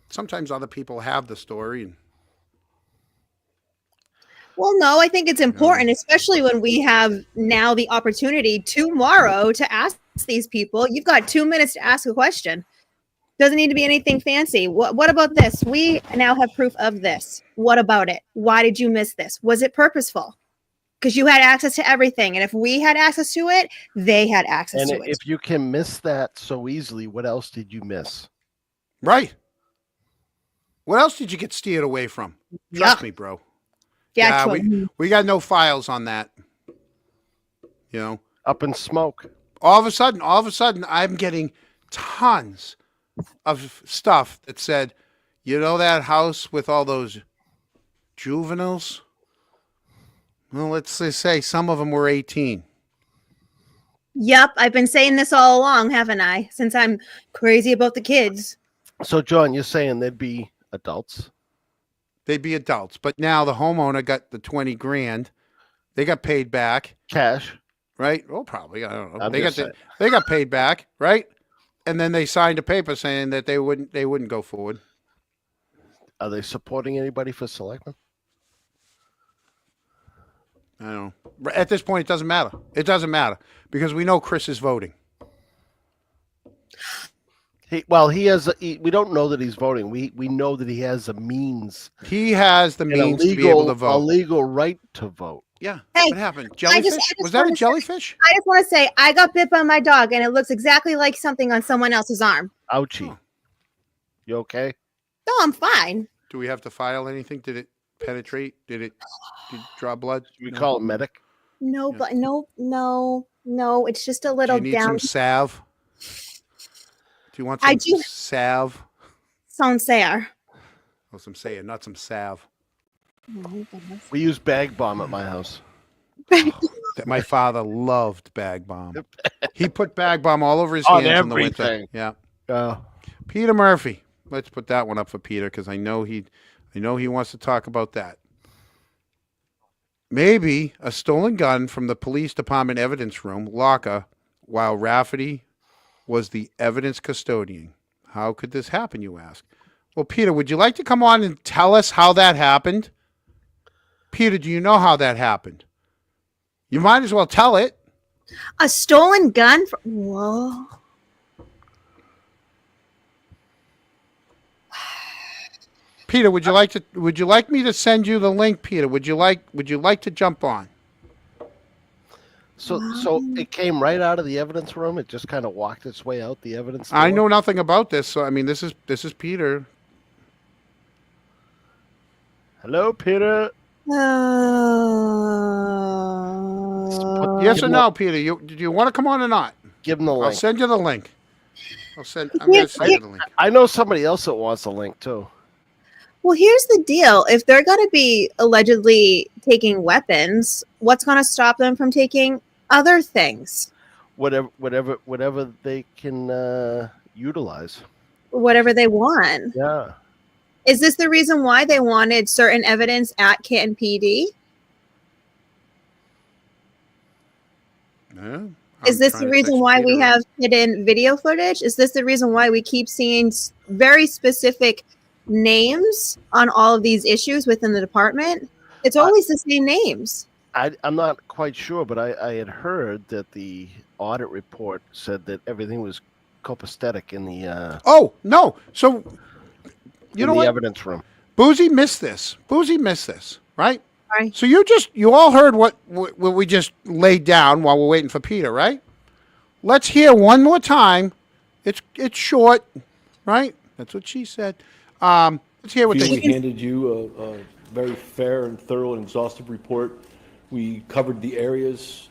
Sometimes other people have the story. And Well, no, I think it's important, especially when we have now the opportunity tomorrow to ask these people. You've got 2 minutes to ask a question. Doesn't need to be anything fancy. What about this? We now have proof of this. What about it? Why did you miss this? Was it purposeful? Because you had access to everything. And if we had access to it, they had access And to it. if you can miss that so easily, what else did you miss? right. What else did you get steered away from? Trust Yeah. me, bro. Yeah, we got no files on that. Up in smoke. All of a sudden, I'm getting tons of stuff that said, that house with all those juveniles? Well, let's just say some of them were 18. Yep, I've been saying this all along, haven't I? Since I'm crazy about the kids. So, John, you're saying there'd be adults? They'd be adults. But now the homeowner got the 20 grand. They got paid back, Cash? right? Oh, probably. I don't know. I'm They just they got paid back, right? And then they signed a paper saying that they wouldn't go forward. Are they supporting anybody for selectmen? I don't know. At this point, it doesn't matter. It doesn't matter because we know Chris is voting. He has. We don't know that he's voting. We know that he has a means, He has the and means to be able to vote. a legal right to vote. Yeah. Hey, What happened? I Jellyfish? just Was that a wanna say- jellyfish? I just want to say I got bit by my dog, and it looks exactly like something on someone else's arm. Ouchie. Oh. You okay? No, I'm fine. Do we have to file anything? Did it penetrate? Did it draw blood? We No? call it medic. No, Yeah. but no. It's just a Do little you need down. some salve? Do you want I some do- salve? Sound sayre. Oh, some say not some salve. We use bag bomb at my house. That my father loved bag bomb. He put bag bomb all over his On hands in the winter. everything. Yeah. Peter Murphy. Let's put that one up for Peter because I know he wants to talk about that. Maybe a stolen gun from the police department evidence room locker while Rafferty was the evidence custodian. How could this happen, you ask? Well, Peter, would you like to come on and tell us how that happened? Peter, do you know how that happened? You might as well tell it. A stolen gun? Whoa. Peter, would you like me to send you the link, Peter? Would you like to jump on? So it came right out of the evidence room. It just kind of walked its way out the evidence door. I know nothing about this, so I mean this is Peter. Hello, Peter. Yes or no, Peter? Do you want to come on or not? Give him the I'll link. send you the link. I'm going to send you the link. I know somebody else that wants the link too. Well, here's the deal. If they're going to be allegedly taking weapons, what's going to stop them from taking other things? Whatever they can utilize. Whatever they want. Yeah. Is this the reason why they wanted certain evidence at Canton PD? Yeah, Is this the reason why we have hidden video footage? Is this the reason why we keep seeing very specific names on all of these issues within the department? It's always the same names. I'm not quite sure, but I had heard that the audit report said that everything was copacetic in the Oh no! So you know the what? evidence room. Boozy missed this, right? Right. So you all heard what we just laid down while we're waiting for Peter, right? Let's hear one more time. It's short, right? That's what she said. Let's hear what We they. handed you a very fair and thorough and exhaustive report. We covered the areas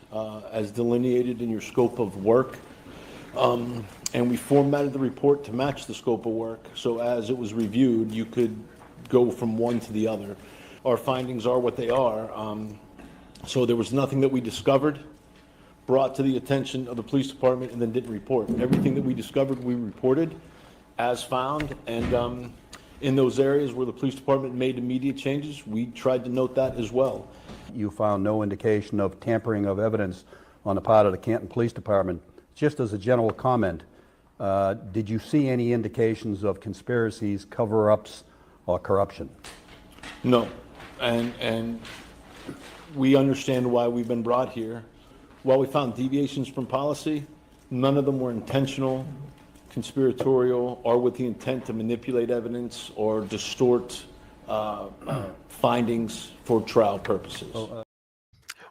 as delineated in your scope of work. And we formatted the report to match the scope of work. So as it was reviewed, you could go from one to the other. Our findings are what they are. So there was nothing that we discovered, brought to the attention of the police department, and then didn't report. Everything that we discovered, we reported as found. And in those areas where the police department made immediate changes, we tried to note that as well. You found no indication of tampering of evidence on the part of the Canton Police Department. Just as a general comment, did you see any indications of conspiracies, cover-ups, or corruption? No, and we understand why we've been brought here. While we found deviations from policy, none of them were intentional, conspiratorial, or with the intent to manipulate evidence or distort findings for trial purposes.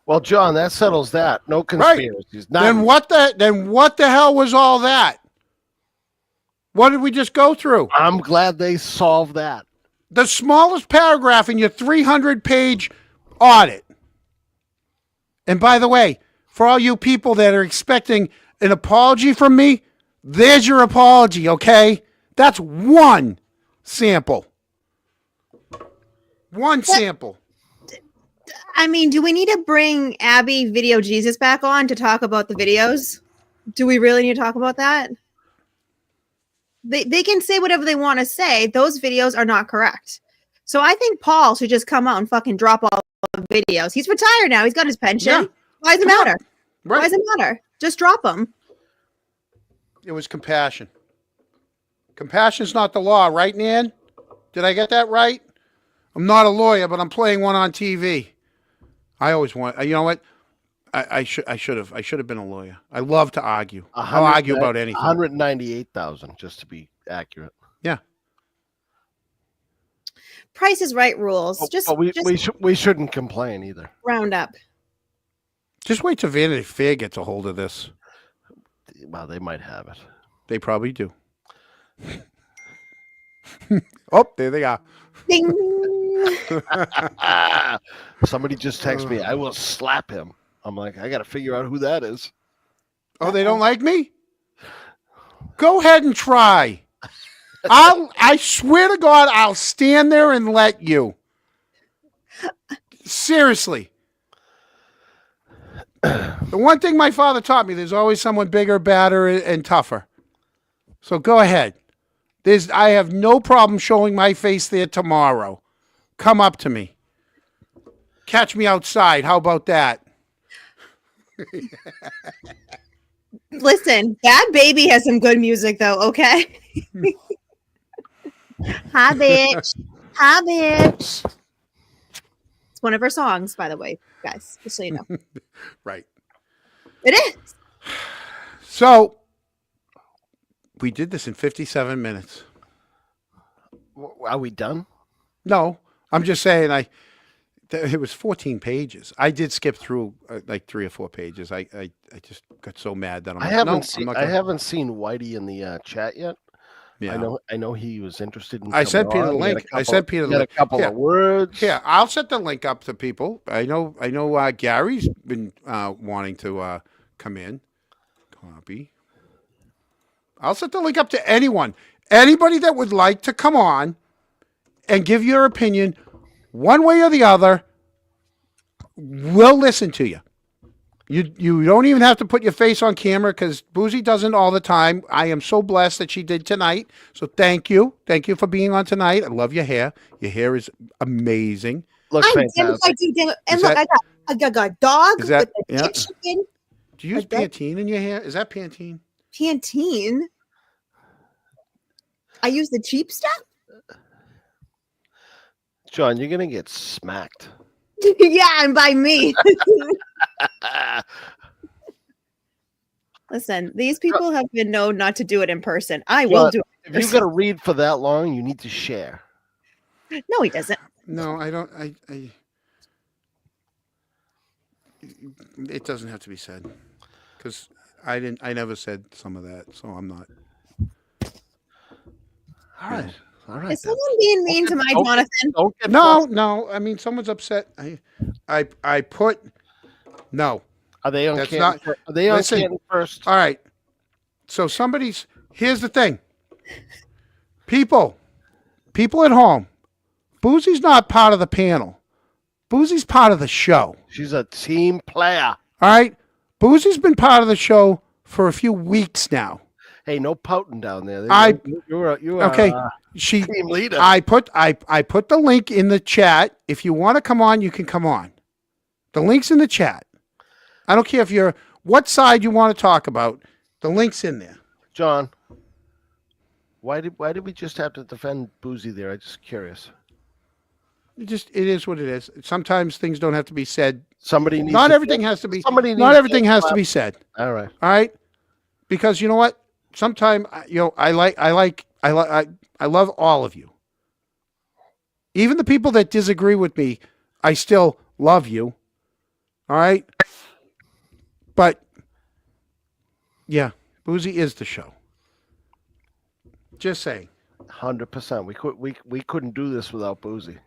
Well, John, that settles that. No conspiracies. Then what the hell was all that? What did we just go through? I'm glad they solved that. The smallest paragraph in your 300-page audit. And by the way, for all you people that are expecting an apology from me, there's your apology, okay? That's one sample. One sample. I mean, do we need to bring Abby Video Jesus back on to talk about the videos? Do we really need to talk about that? They can say whatever they want to say. Those videos are not correct. So I think Paul should just come out and fucking drop all the videos. He's retired now. He's got his pension. Yeah. Why does it matter? Right. Why does it matter? Just drop them. It was compassion. Compassion's not the law, right, Nan? Did I get that right? I'm not a lawyer, but I'm playing one on TV. I always want, you know what? I should have been a lawyer. I love to argue. I'll argue about anything. 198,000, just to be accurate. Yeah. Price is Right rules. Just We shouldn't complain either. round up. Just wait till Vanity Fair gets a hold of this. Well, they might have it. They probably do. Oh, there they are. Ding. Somebody just texted me, I will slap him. I'm like, I got to figure out who that is. Oh, they don't like me? Go ahead and try. I swear to God, I'll stand there and let you. Seriously. The one thing my father taught me, there's always someone bigger, badder, and tougher. So go ahead. I have no problem showing my face there tomorrow. Come up to me. Catch me outside. How about that? Listen, Bad Baby has some good music though, okay? Hi, bitch. Hi, bitch. It's one of her songs, by the way, guys, just so you know. Right. It is. So, we did this in 57 minutes. Are we done? No, I'm just saying it was 14 pages. I did skip through like 3 or 4 pages. I just got so mad that I'm like, no, I'm not I gonna. haven't seen Whitey in the chat yet. Yeah. I know he was interested in. I sent coming Peter the on. He had link. a I sent Peter he the had link. a couple Here. of words. Here, I'll set the link up to people. I know Gary's been wanting to come in. Copy. I'll set the link up to anyone. Anybody that would like to come on and give your opinion one way or the other, we'll listen to you. You don't even have to put your face on camera because Boozy doesn't all the time. I am so blessed that she did tonight. So thank you. Thank you for being on tonight. I love your hair. Your hair is amazing. Looks I fantastic. do. And Is look, that- I got a dog Is that- with a yeah. chicken. Do you use Like that? Pantene in your hair? Is that Pantene? Pantene. I use the cheap stuff. John, you're gonna get smacked. Yeah, and by me. Listen, these people have been known not to do it in person. I will do it. If you've got to read for that long, you need to share. No, he doesn't. No, I don't. It doesn't have to be said because I never said some of that, so I'm not. All right. All right. Is someone being mean to my Jonathan? Don't get No. I mean, someone's upset. I put no. Are they on That's Canton? not- Are they on listen. Canton first? All right. So here's the thing. People at home, Boozy's not part of the panel. Boozy's part of the show. She's a team player. All right. Boozy's been part of the show for a few weeks now. Hey, no pouting down there. You're Okay. a She team leader. I put the link in the chat. If you want to come on, you can come on. The link's in the chat. I don't care if you're what side you want to talk about. The link's in there. John, why did we just have to defend Boozy there? I'm just curious. It is what it is. Sometimes things don't have to be said. Somebody needs Not to- everything has to be. somebody Not needs everything to- has to be said. All right. All right, because you know what? Sometimes I love all of you. Even the people that disagree with me, I still love you. All right, but yeah, Boozy is the show. Just saying. 100%. We couldn't do this without Boozy.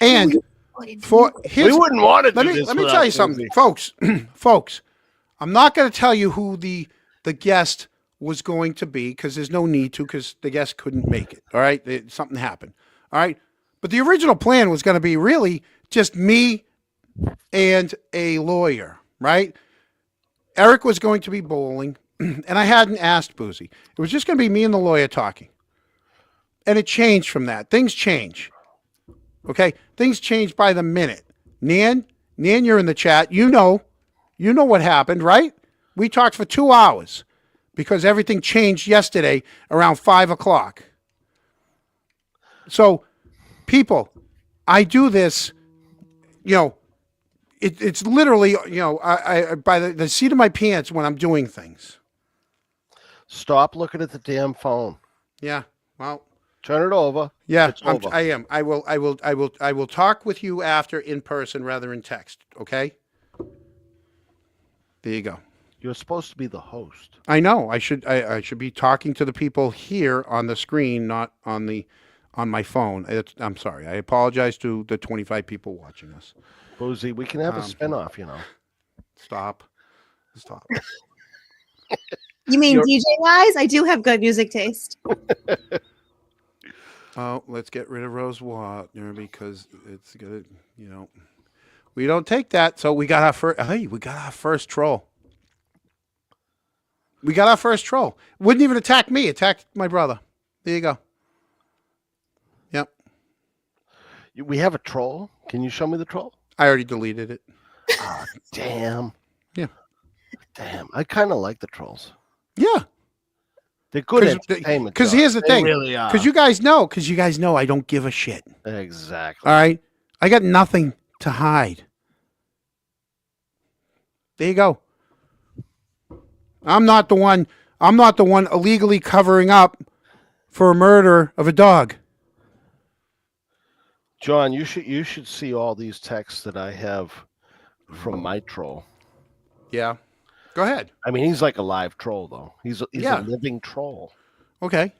And We wouldn't want to do this. let me without tell you Boozy. something, folks. I'm not going to tell you who the guest was going to be because there's no need to because the guest couldn't make it. All right, something happened. All right, but the original plan was going to be really just me and a lawyer. Right? Eric was going to be bowling, and I hadn't asked Boozy. It was just going to be me and the lawyer talking, and it changed from that. Things change. Okay, things change by the minute. Nan, you're in the chat. You know what happened, right? We talked for 2 hours because everything changed yesterday around 5 o'clock. So, people, I do this, it's literally, I by the seat of my pants when I'm doing things. Stop looking at the damn phone. Yeah. Well, Turn it over. yeah, It's over. I am. I will talk with you after in person rather than text. Okay. There you go. You're supposed to be the host. I know. I should be talking to the people here on the screen, not on my phone. I'm sorry. I apologize to the 25 people watching us. Boozy, we can have a spinoff, Stop. You mean DJ wise? I do have good music taste. Oh, let's get rid of Rose Wattner because it's good. We don't take that. So we got our first. Hey, we got our first troll. Wouldn't even attack me. Attacked my brother. There you go. Yep. We have a troll. Can you show me the troll? I already deleted it. Oh, damn. Yeah. Damn. I kind of like the trolls. Yeah. They're good entertainment. Because John. here's the They thing. really are. Because you guys know I don't give a shit. Exactly. All right. I got nothing to hide. There you go. I'm not the one illegally covering up for a murder of a dog. John, you should see all these texts that I have from my troll. Yeah. Go ahead. I mean, he's like a live troll, though. He's a living troll. Okay.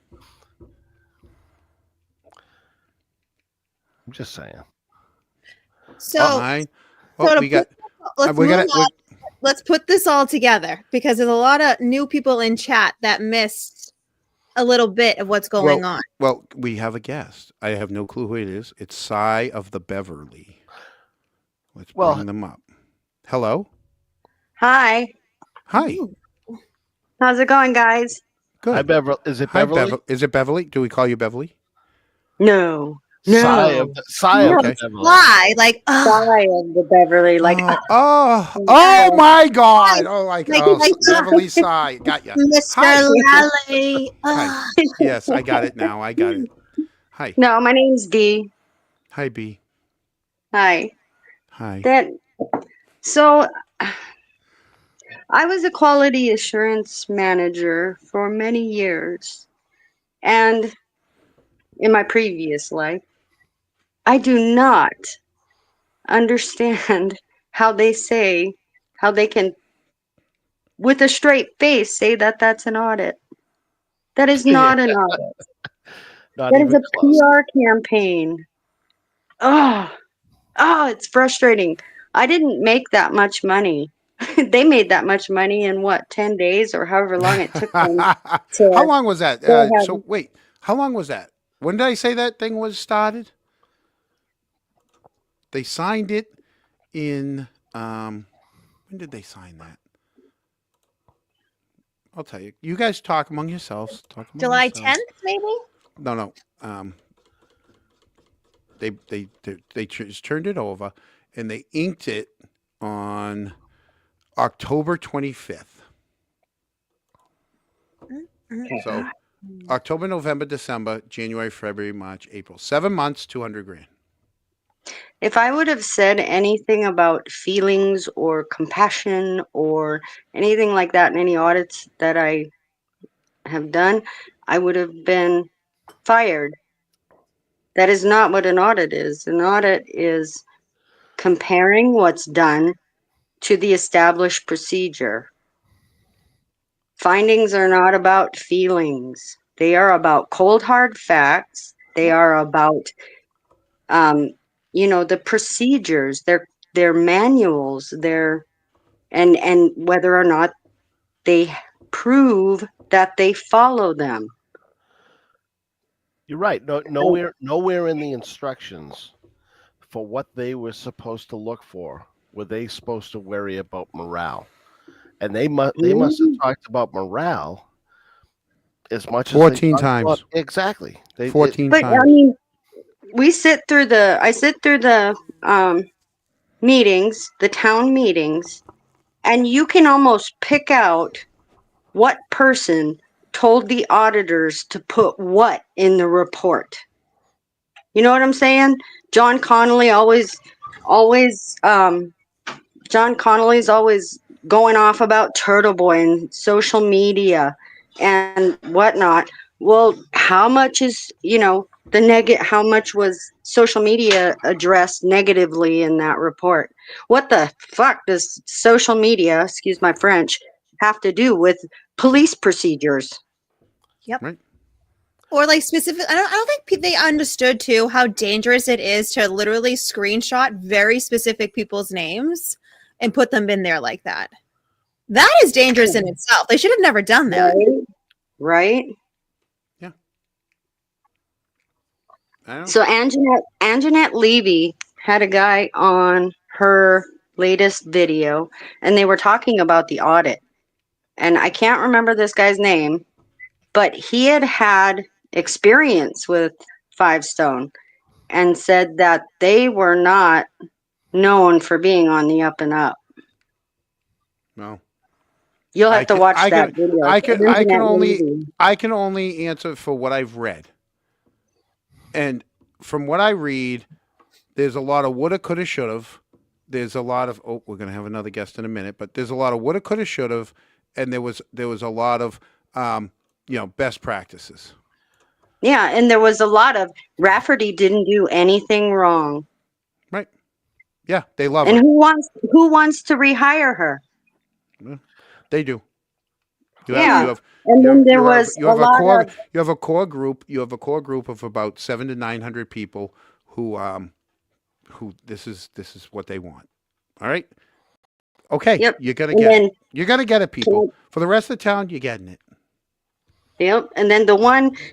I'm just saying. So, Fine. Well, so to we got. let's we move got. on. Let's put this all together because there's a lot of new people in chat that missed a little bit of what's going on. Well, we have a guest. I have no clue who it is. It's Cy of the Beverly. Let's bring them up. Hello. Hi. Hi. How's it going, guys? Good. Hi, Beverly. Is it Hi, Beverly? Is it Beverly? Do we call you Beverly? No. Cy of Okay. Beverly. Why? Like, Shy of the Beverly. Like, oh my God! Oh, Like Beverly Cy. Got you. Mr. Lally. Hi. Yes, I got it now. I got it. Hi. no, my name's B. Hi, B. Hi. Hi. So I was a quality assurance manager for many years. And in my previous life, I do not understand how they can, with a straight face, say that that's an audit. That is not an audit. That is a PR campaign. Oh, it's frustrating. I didn't make that much money. They made that much money in 10 days or however long it took them to. How long was that? Wait, how long was that? When did I say that thing was started? They signed it in, when did they sign that? I'll tell you. You guys talk among yourselves. July 10th, maybe? No. They just turned it over, and they inked it on October 25th. So October, November, December, January, February, March, April. 7 months, $200,000. If I would have said anything about feelings or compassion or anything like that in any audits that I have done, I would have been fired. That is not what an audit is. An audit is comparing what's done to the established procedure. Findings are not about feelings. They are about cold, hard facts. They are about, the procedures, their manuals, and whether or not they prove that they follow them. You're right. Nowhere in the instructions for what they were supposed to look for were they supposed to worry about morale, and they must have talked about morale as much as 14 times. Exactly. 14 But times. I mean, I sit through the meetings, the town meetings, and you can almost pick out what person told the auditors to put what in the report. You know what I'm saying? John Connolly always John Connolly's always going off about Turtle Boy and social media and whatnot. Well, how much is, how much was social media addressed negatively in that report? What the fuck does social media, excuse my French, have to do with police procedures? Yep. Right. Or like specific, I don't think they understood too how dangerous it is to literally screenshot very specific people's names and put them in there like that. That is dangerous in itself. They should have never done that. Right? Yeah. I don't. So Anjanette Levy had a guy on her latest video, and they were talking about the audit. And I can't remember this guy's name, but he had experience with Five Stone and said that they were not known for being on the up and up. No. You'll have to watch that video. I can only answer for what I've read. And from what I read, there's a lot of woulda, coulda, shoulda. There's a lot of we're gonna have another guest in a minute, but there's a lot of woulda, coulda, shoulda, and there was a lot of best practices. Yeah, and there was a lot of Rafferty didn't do anything wrong. Right. Yeah, they love and her. Who wants to rehire her? Yeah, they do. You there was you have a core group. You have a core group of about 700 to 900 people who this is what they want. All right. Okay. Yep. You're gonna get it. You're gonna get it, people. For the rest of the town, you're getting it. Yep. And then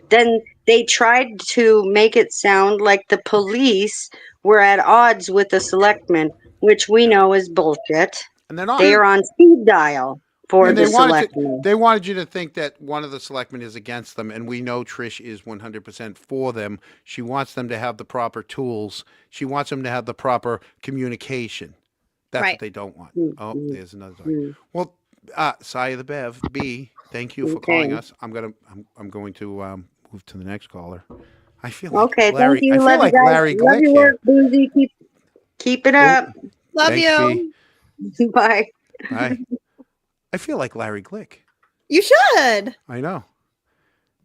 then they tried to make it sound like the police were at odds with the selectmen, which we know is bullshit. And they're not. They are on speed dial for the selectmen. They wanted you to think that one of the selectmen is against them, and we know Trish is 100% for them. She wants them to have the proper tools. She wants them to have the proper communication. That's what they don't want. Oh, there's another story. Well, Saya the Bev, B, thank you for calling us. I'm going to move to the next caller. I feel like Larry. Thank you. I feel like Larry Glick Love your work, Boozy. Keep it up. Love you. Bye. Bye. I feel like Larry Glick. You should. I know.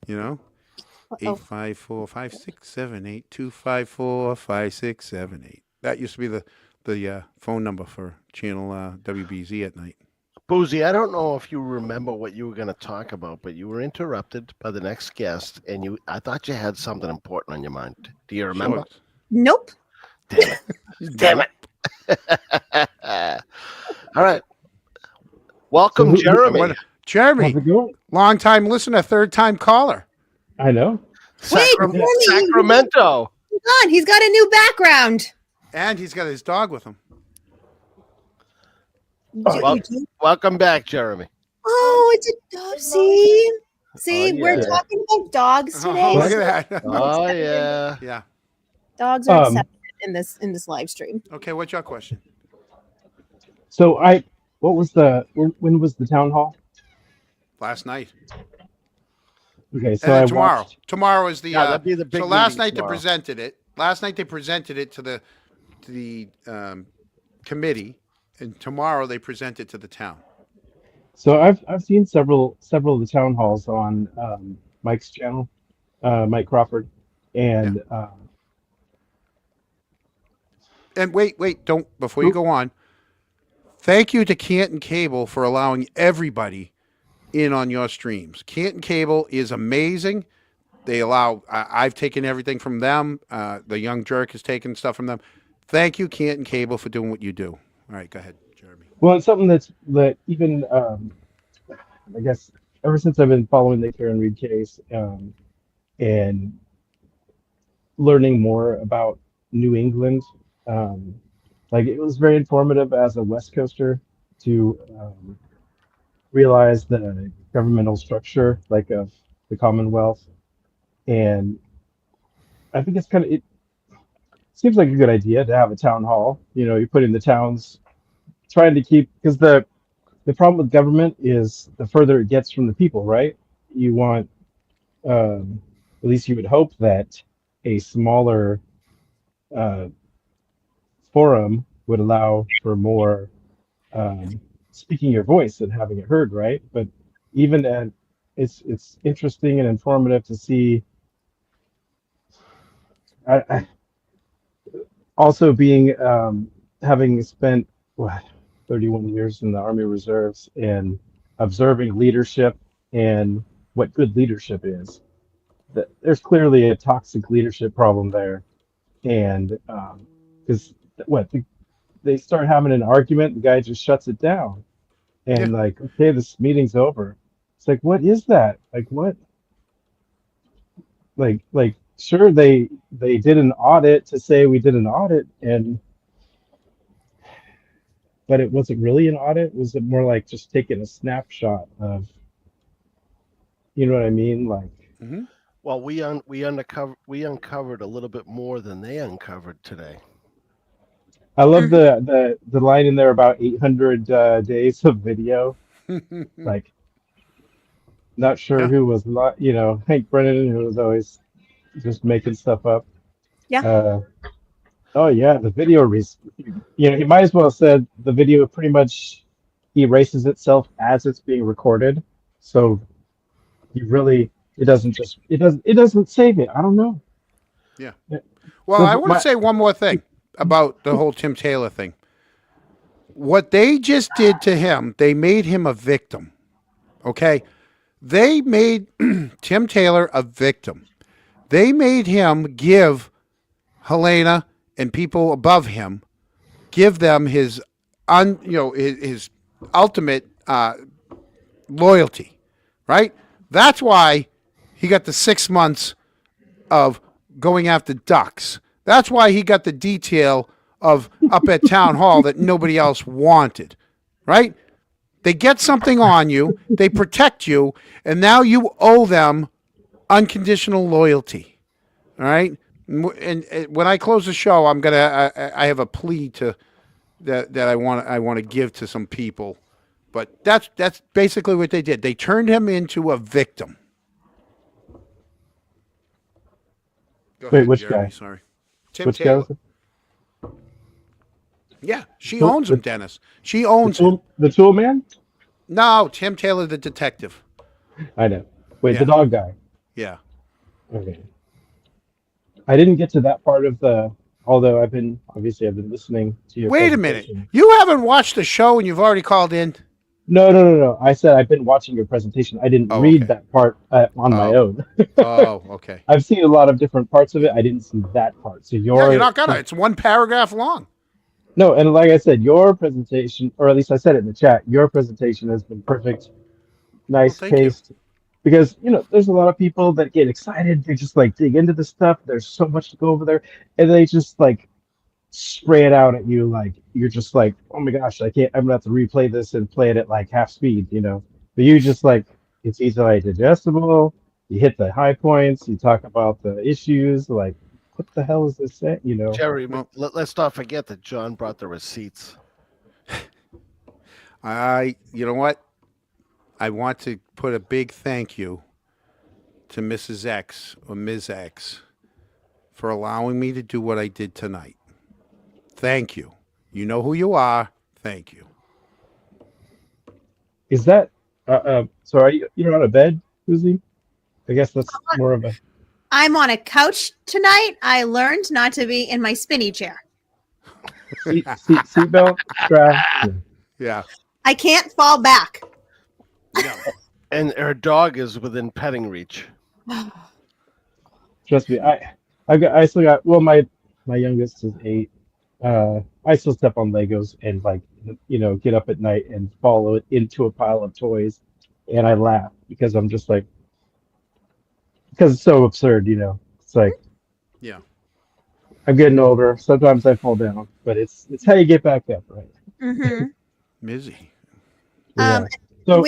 854-567-8254-567-8. That used to be the phone number for channel WBZ at night. Boozy, I don't know if you remember what you were going to talk about, but you were interrupted by the next guest, and I thought you had something important on your mind. Do you remember? Sure. Nope. Damn it. Damn it. All right. Welcome, Jeremy. Jeremy, long-time listener, third-time caller. I know. Sacramento. God, he's got a new background. And he's got his dog with him. Welcome back, Jeremy. Oh, it's a dog. See, we're talking about dogs today. Oh, look at that. Oh, yeah. Yeah. Dogs are accepted in this live stream. Okay, what's your question? So when was the town hall? Last night. Okay, so tomorrow. Tomorrow is the. that'd be the big so last night tomorrow. they presented it. Last night they presented it to the committee, and tomorrow they present it to the town. So I've seen several of the town halls on Mike's channel, Mike Crawford, and and wait, don't before you go on. Thank you to Canton Cable for allowing everybody in on your streams. Canton Cable is amazing. They allow. I've taken everything from them. The young jerk has taken stuff from them. Thank you, Canton Cable, for doing what you do. All right, go ahead, Jeremy. well, it's something that even I guess ever since I've been following the Karen Reed case and learning more about New England, like it was very informative as a West Coaster to realize the governmental structure like of the Commonwealth, and I think it seems like a good idea to have a town hall. You put in the towns, trying to keep, because the problem with government is the further it gets from the people, right? You want, at least you would hope that a smaller forum would allow for more speaking your voice and having it heard, right? But even at, it's interesting and informative to see. I also being having spent what 31 years in the Army Reserves and observing leadership and what good leadership is. That there's clearly a toxic leadership problem there, and because what they start having an argument, the guy just shuts it down, Yeah. and like, okay, this meeting's over. It's like, what is that? Like, what? Like, sure, they did an audit to say we did an audit, and but it wasn't really an audit. Was it more like just taking a snapshot of, you know what I mean? Like, Mm-hmm. Well, we uncovered a little bit more than they uncovered today. I love the line in there about 800 days of video. Like, not sure Yeah. who was, Hank Brennan, who was always just making stuff up. Yeah. Oh yeah, the video, he might as well have said the video pretty much erases itself as it's being recorded. So it doesn't save it. I don't know. Yeah. Well, I want to say one more thing about the whole Tim Taylor thing. What they just did to him, they made him a victim. Okay? They made Tim Taylor a victim. They made him give Helena and people above him, give them his his ultimate loyalty, right? That's why he got the 6 months of going after ducks. That's why he got the detail of up at town hall that nobody else wanted, right? They get something on you, they protect you, and now you owe them unconditional loyalty. All right? And when I close the show, I have a plea that I want to give to some people. But that's basically what they did. They turned him into a victim. Go Wait, ahead, which Jeremy. guy? Sorry. Tim Which guy Taylor. was it? Yeah, she Tool- owns the- him, Dennis. She owns him. The tool man? No, Tim Taylor, the detective. I know. Wait, Yeah. the dog guy. Yeah. Okay. I didn't get to that part of although I've been listening to your Wait a minute. presentation. You haven't watched the show and you've already called in? No. I said I've been watching your presentation. I didn't read okay. that part on my Oh. own. Oh, okay. I've seen a lot of different parts of it. I didn't see that part. So Yeah, you're not gonna. It's one paragraph long. No, and like I said, your presentation, or at least I said it in the chat, your presentation has been perfect, nice thank you. paced. Because there's a lot of people that get excited. They just like dig into the stuff. There's so much to go over there, and they just like spray it out at you. Like you're just like, oh my gosh, I'm gonna have to replay this and play it at like half speed. But you just like it's easily digestible. You hit the high points. You talk about the issues. Like, what the hell is this saying? Jerry, Well- let's not forget that John brought the receipts. You know what? I want to put a big thank you to Mrs. X or Ms. X for allowing me to do what I did tonight. Thank you. You know who you are. Thank you. Is that so? You're on a bed, Susie? I guess that's more of a. I'm on a couch tonight. I learned not to be in my spinny chair. Seatbelt strap. Yeah. I can't fall back. No. And her dog is within petting reach. Trust me, I still got. Well, my youngest is 8. I still step on Legos and get up at night and fall into a pile of toys, and I laugh because I'm just like, because it's so absurd, It's like, Yeah. I'm getting older. Sometimes I fall down, but it's how you get back up, right? Mm-hmm. Mizzy. Yeah. So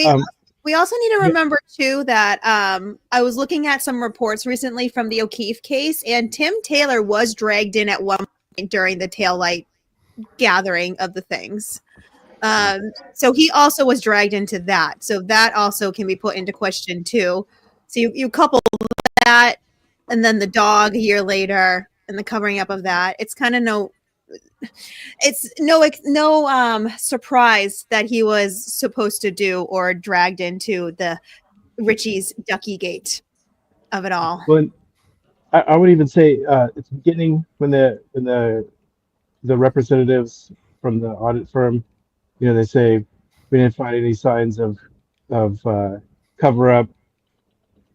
We also need to remember too that I was looking at some reports recently from the O'Keefe case, and Tim Taylor was dragged in at one point during the taillight gathering of the things. So he also was dragged into that. So that also can be put into question too. So you couple that and then the dog a year later and the covering up of that. It's kind of it's no surprise that he was supposed to do or dragged into the Richie's Ducky Gate of it all. Well, I would even say at the beginning when the representatives from the audit firm, they say we didn't find any signs of cover up.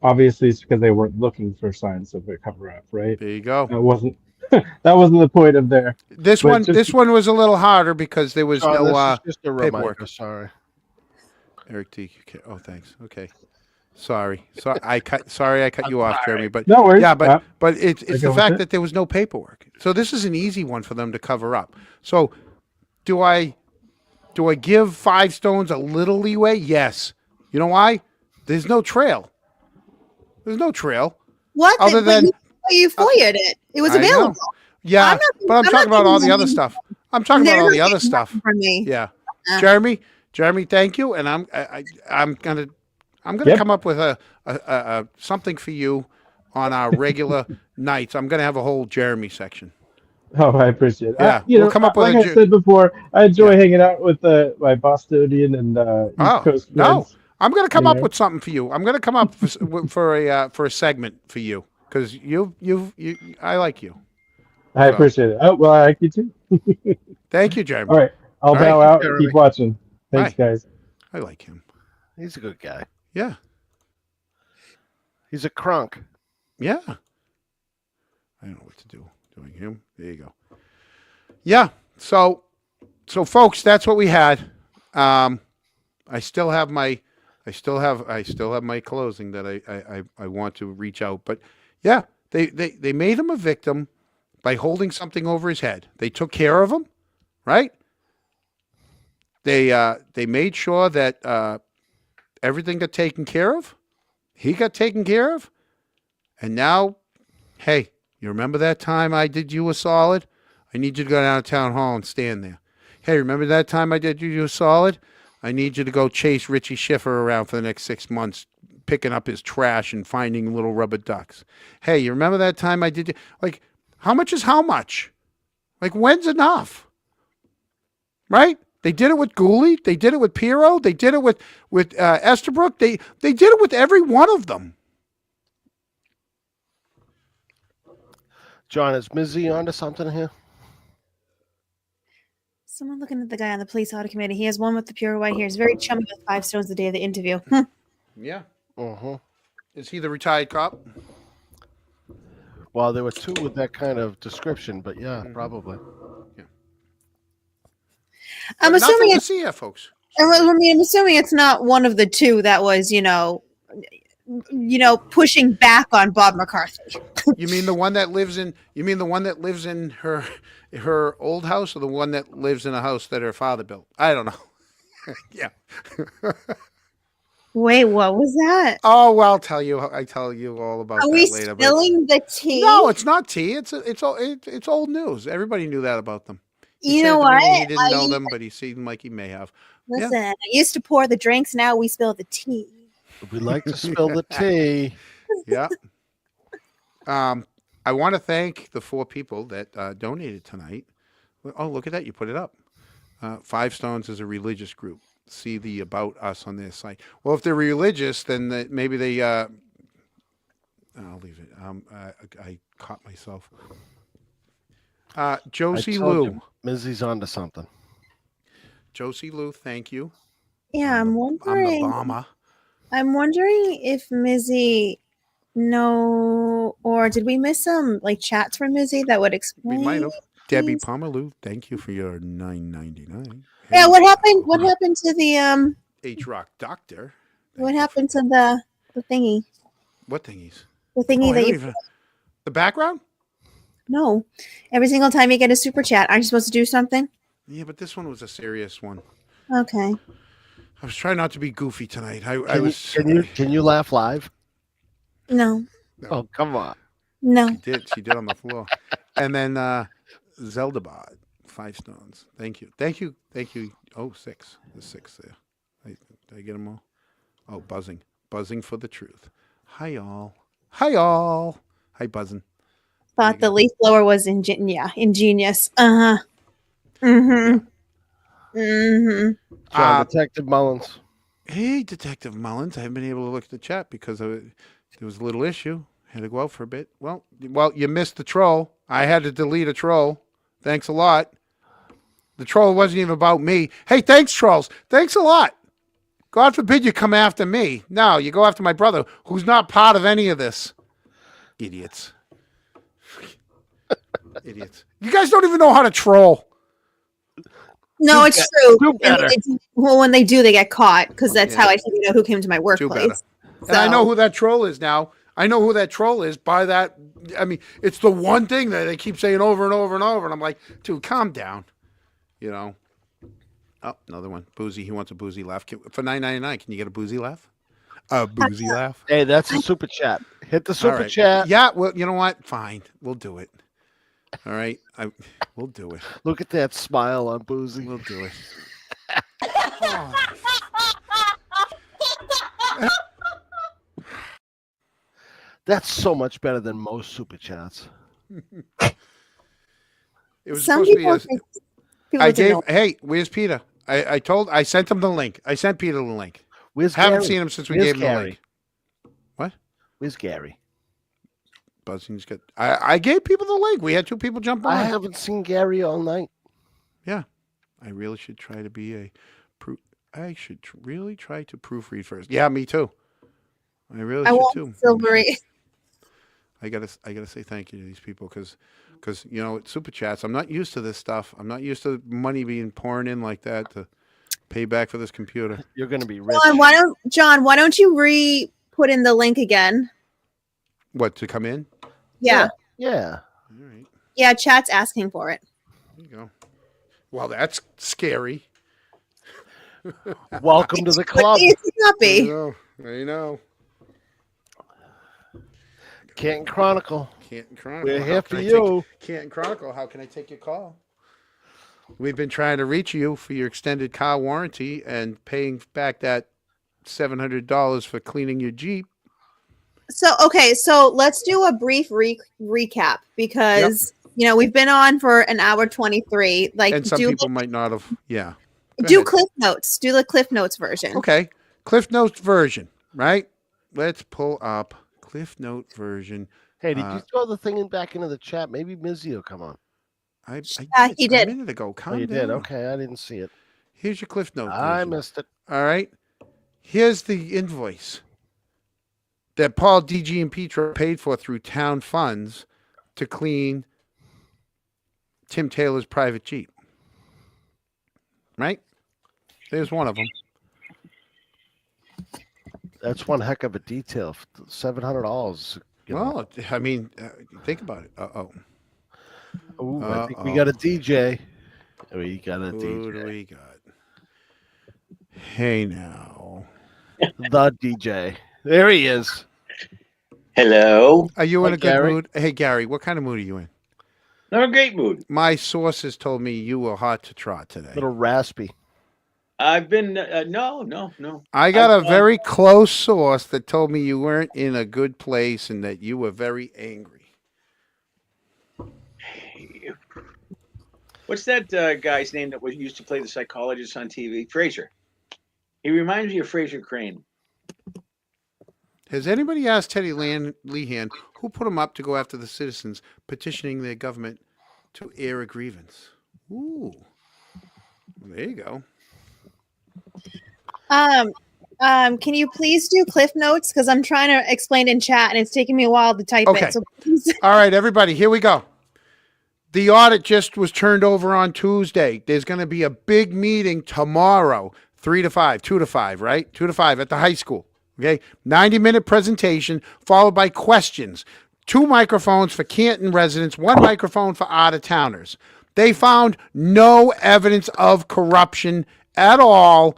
Obviously, it's because they weren't looking for signs of a cover up, right? There you go. That wasn't that wasn't the point of there. This But one was a little harder because there was John, no this is just a paperwork. reminder. Sorry. Eric T. Oh, thanks. Okay. Sorry. I cut you off, Jeremy. But No worries. yeah, but it's I the go with fact it. that there was no paperwork. So this is an easy one for them to cover up. So do I give 5 stones a little leeway? Yes. You know why? There's no trail. There's no trail. What? Other than you FOIA'd it. It was I know. available. Yeah, but I'm talking about all the giving other them- stuff. I'm talking about all the other getting stuff. nothing from me. Yeah, Uh. Jeremy, thank you, and I'm gonna Yep. come up with a something for you on our regular nights. I'm gonna have a whole Jeremy section. Oh, I appreciate it. Yeah, We'll we'll come up with like I said before, I enjoy hanging out with my Bostonian and East Coast no, friends. I'm gonna come you up know? with something for you. I'm gonna come up for a segment for you because you I like you. I So. appreciate it. Oh, well, I like you too. Thank you, Jeremy. All right. I'll All bow right, out and Jeremy. keep watching. Thanks, Bye. guys. I like him. He's a good guy. Yeah, He's a crunk. yeah. I don't know what to do. Doing him. There you go. Yeah. So folks, that's what we had. I still have my closing that I want to reach out. But yeah, they made him a victim by holding something over his head. They took care of him, right? They made sure that everything got taken care of. He got taken care of. And now, hey, you remember that time I did you a solid? I need you to go down to town hall and stand there. Hey, remember that time I did you a solid? I need you to go chase Richie Schiffer around for the next 6 months, picking up his trash and finding little rubber ducks. Hey, you remember that time I did you? Like, how much is how much? Like, when's enough? Right? They did it with Gooley. They did it with Payroll. They did it with Estabrook. They did it with every one of them. John, is Mizzy onto something here? Someone looking at the guy on the police audit committee. He has one with the pure white hair. He's very chummy with 5 stones the day of the interview. Yeah. Uh-huh. Is he the retired cop? Well, there were 2 with that kind of description, but yeah, Mm-hmm. probably. I'm But assuming nothing to it's. see here, folks. I'm assuming it's not one of the 2 that was, pushing back on Bob McCarthy. You mean the one that lives in? You mean the one that lives in her old house, or the one that lives in a house that her father built? I don't know. Yeah. Wait, what was that? Oh well, I tell you all about Are that we later. But spilling the tea? no, it's not tea. It's old news. Everybody knew that about them. He You said know to me what? He didn't know them, but he seemed like he may have. Listen, I used to pour the drinks. Now we spill the tea. We like to spill the tea. Yeah. I want to thank the 4 people that donated tonight. Oh, look at that! You put it up. 5 Stones is a religious group. See the About Us on their site. Well, if they're religious, then maybe they. I'll leave it. I caught myself. Josie I told Lou. you, Mizzy's onto something. Josie Lou, thank you. Yeah, I'm I'm the wondering. bomber. I'm wondering if Mizzy or did we miss some chats from Mizzy that would explain? We might have. Debbie please? Pomerleau, thank you for your $9.99. Yeah, what happened? What happened to the H Rock Doctor. What happened to the thingy? What thingies? The thingy Oh, I that don't you even- The background? no. Every single time you get a super chat, aren't you supposed to do something? Yeah, but this one was a serious one. Okay. I was trying not to be goofy tonight. I Can, was. can you laugh live? No. Oh, come on. No. She did on the floor. And then Zeldabad, 5 Stones. Thank you. Oh, 6. There's 6 there. Did I get them all? Oh, buzzing for the truth. Hi, all. Hi, Buzzing. Thought the leaf blower was ingenious. Uh-huh. Mm-hmm. Mm-hmm. John, Detective Mullins. Hey, Detective Mullins. I haven't been able to look at the chat because there was a little issue. Had to go out for a bit. Well, you missed the troll. I had to delete a troll. Thanks a lot. The troll wasn't even about me. Hey, thanks, trolls. Thanks a lot. God forbid you come after me. No, you go after my brother, who's not part of any of this. Idiots. Idiots. You guys don't even know how to troll. No, it's true. Do better. Well, when they do, they get caught because that's how I figured out who came to my workplace. And I know who that troll is now. I know who that troll is by that. I mean, it's the one thing that they keep saying over and over and over. And I'm like, dude, calm down. You know. Oh, another one. Boozy. He wants a boozy laugh. For $9.99, can you get a boozy laugh? A boozy laugh? Hey, that's a super chat. Hit the super chat. Yeah, well, you know what? Fine. We'll do it. All right. We'll do it. Look at that smile on Boozy. We'll do it. That's so much better than most super chats. It was Some supposed to be. people Hey, where's Peter? I sent him the link. I sent Peter the link. Where's Haven't Gary? seen him since we Where's gave him the Gary? link. What? Where's Gary? Buzzing's good. I gave people the link. We had 2 people jump on. I haven't seen Gary all night. Yeah. I really should try to be really try to proofread first. Yeah, me too. I really should too. Silvery. I gotta say thank you to these people because you know, it's super chats. I'm not used to this stuff. I'm not used to money being pouring in like that to pay back for this computer. You're gonna be rich. John, why don't you put in the link again? What, to come in? Yeah. Yeah. All right. Yeah, chat's asking for it. There you go. Well, that's scary. Welcome to the club. It's not be. I know. Canton Chronicle. Canton Chronicle. We're here for you. Canton Chronicle. How can I take your call? We've been trying to reach you for your extended car warranty and paying back that $700 for cleaning your Jeep. So let's do a brief recap because you know we've been on for an hour 23. Like, and some people might not have. Yeah. Do Cliff Notes. Do the Cliff Notes version. Okay. Cliff Notes version, right? Let's pull up Cliff Note version. Hey, did you throw the thing back into the chat? Maybe Mizzy will come on. He did. A minute ago. Calm You down. did? Okay, I didn't see it. Here's your Cliff Note version. I missed it. All right. Here's the invoice that Paul, DG, and Petra paid for through town funds to clean Tim Taylor's private Jeep. Right? There's one of them. That's one heck of a detail. $700. Well, I mean, think about it. Ooh, I think we got a DJ. We got a Who DJ. do we got? Hey now. The DJ. There he is. Hello. Are you in a good Gary. mood? Hey, Gary, what kind of mood are you in? I'm in a great mood. My sources told me you were hot to trot today. Little raspy. I've been no. I got a very close source that told me you weren't in a good place and that you were very angry. What's that guy's name that used to play the psychologist on TV? Fraser. He reminds me of Fraser Crane. Has anybody asked Teddy Lehan who put him up to go after the citizens petitioning their government to air a grievance? Ooh, there you go. Can you please do Cliff Notes because I'm trying to explain in chat and it's taking me a while to type Okay. it. So please. All right, everybody, here we go. The audit just was turned over on Tuesday. There's going to be a big meeting tomorrow, 3 to 5, 2 to 5, right? 2 to 5 at the high school. Okay, 90-minute presentation followed by questions. 2 microphones for Canton residents, 1 microphone for out-of-towners. They found no evidence of corruption at all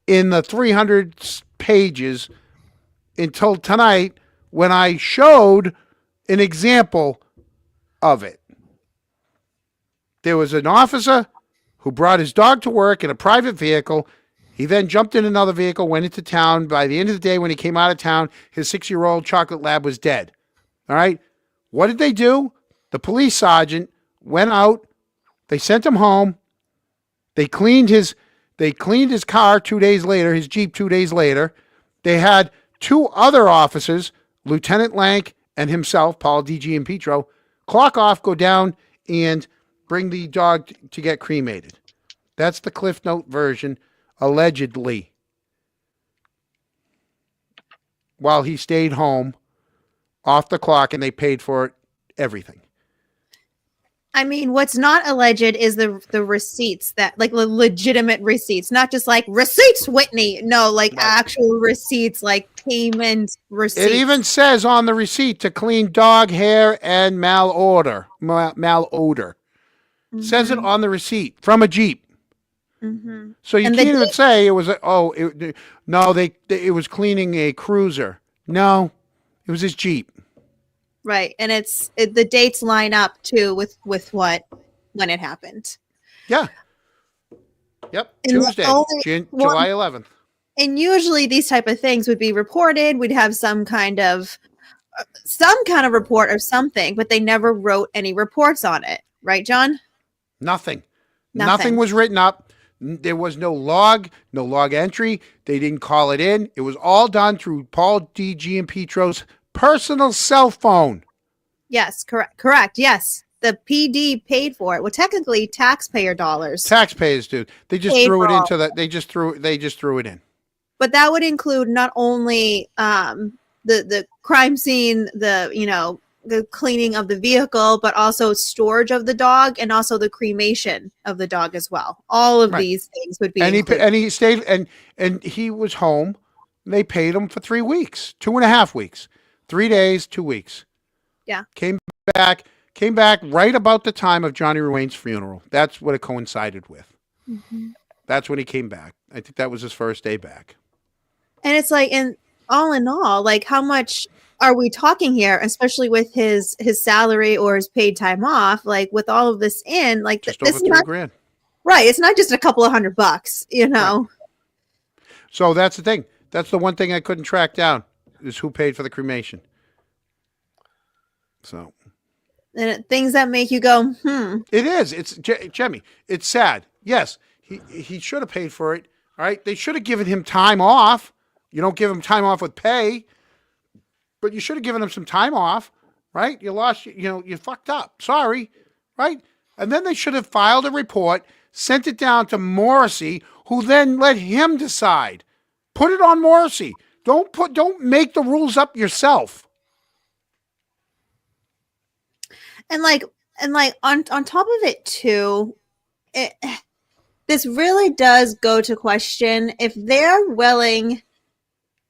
in the 300 pages until tonight when I showed an example of it. There was an officer who brought his dog to work in a private vehicle. He then jumped in another vehicle, went into town. By the end of the day, when he came out of town, his 6-year-old chocolate lab was dead. All right? What did they do? The police sergeant went out. They sent him home. They cleaned his car 2 days later, his Jeep 2 days later. They had two other officers, Lieutenant Lank and himself, Paul DG and Petro, clock off, go down, and bring the dog to get cremated. That's the Cliff Note version, allegedly. While he stayed home, off the clock, and they paid for it, everything. I mean, what's not alleged is the receipts, that like legitimate receipts, not just like receipts, Whitney. No, like actual receipts, like payment receipts. It even says on the receipt to clean dog hair and malodor. Mm-hmm. Says it on the receipt from a Jeep. Mm-hmm. So you can't even say it was it was cleaning a cruiser. No, it was his Jeep. Right, and the dates line up too with when it happened. Yeah. Yep. And Tuesday, July 11th. And usually these type of things would be reported. We'd have some kind of report or something, but they never wrote any reports on it. Right, John? Nothing was written up. There was no log entry. They didn't call it in. It was all done through Paul DG and Petro's personal cell phone. Yes, correct. Yes. The PD paid for it. Well, technically taxpayer dollars. Taxpayers, dude. They just threw it into that. They just threw it in. But that would include not only the crime scene, the cleaning of the vehicle, but also storage of the dog and also the cremation of the dog as well. All of these things would be included. He stayed and he was home. They paid him for 3 weeks, 2.5 weeks, 3 days, 2 weeks. Yeah. Came back right about the time of Johnny Ruane's funeral. That's what it coincided with. Mm-hmm. That's when he came back. I think that was his first day back. And it's like, and all in all, like how much are we talking here, especially with his salary or his paid time off? Like with all of this in, like just this over is not $3,000. Right. It's not just a couple of $100, Right. So that's the thing. That's the one thing I couldn't track down is who paid for the cremation. So. And things that make you go, It is. It's Jemmy. It's sad. Yes, he should have paid for it. All right. They should have given him time off. You don't give him time off with pay, but you should have given him some time off, right? You lost, you fucked up. Sorry, right? And then they should have filed a report, sent it down to Morrissey, who then let him decide. Put it on Morrissey. Don't make the rules up yourself. And on top of it too, this really does go to question if they're willing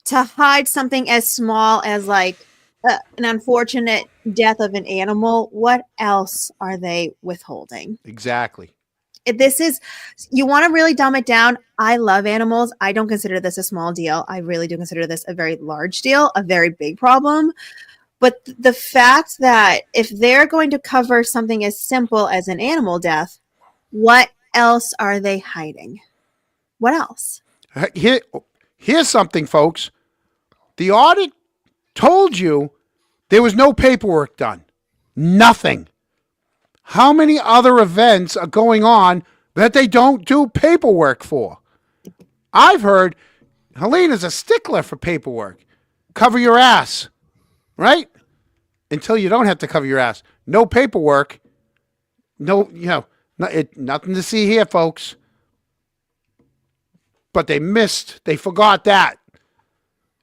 to hide something as small as like an unfortunate death of an animal. What else are they withholding? Exactly. This is, you want to really dumb it down. I love animals. I don't consider this a small deal. I really do consider this a very large deal, a very big problem. But the fact that if they're going to cover something as simple as an animal death, what else are they hiding? What else? Here's something, folks. The audit told you there was no paperwork done. Nothing. How many other events are going on that they don't do paperwork for? I've heard Helene is a stickler for paperwork. Cover your ass, right? Until you don't have to cover your ass. No paperwork. No, nothing to see here, folks. But they forgot that.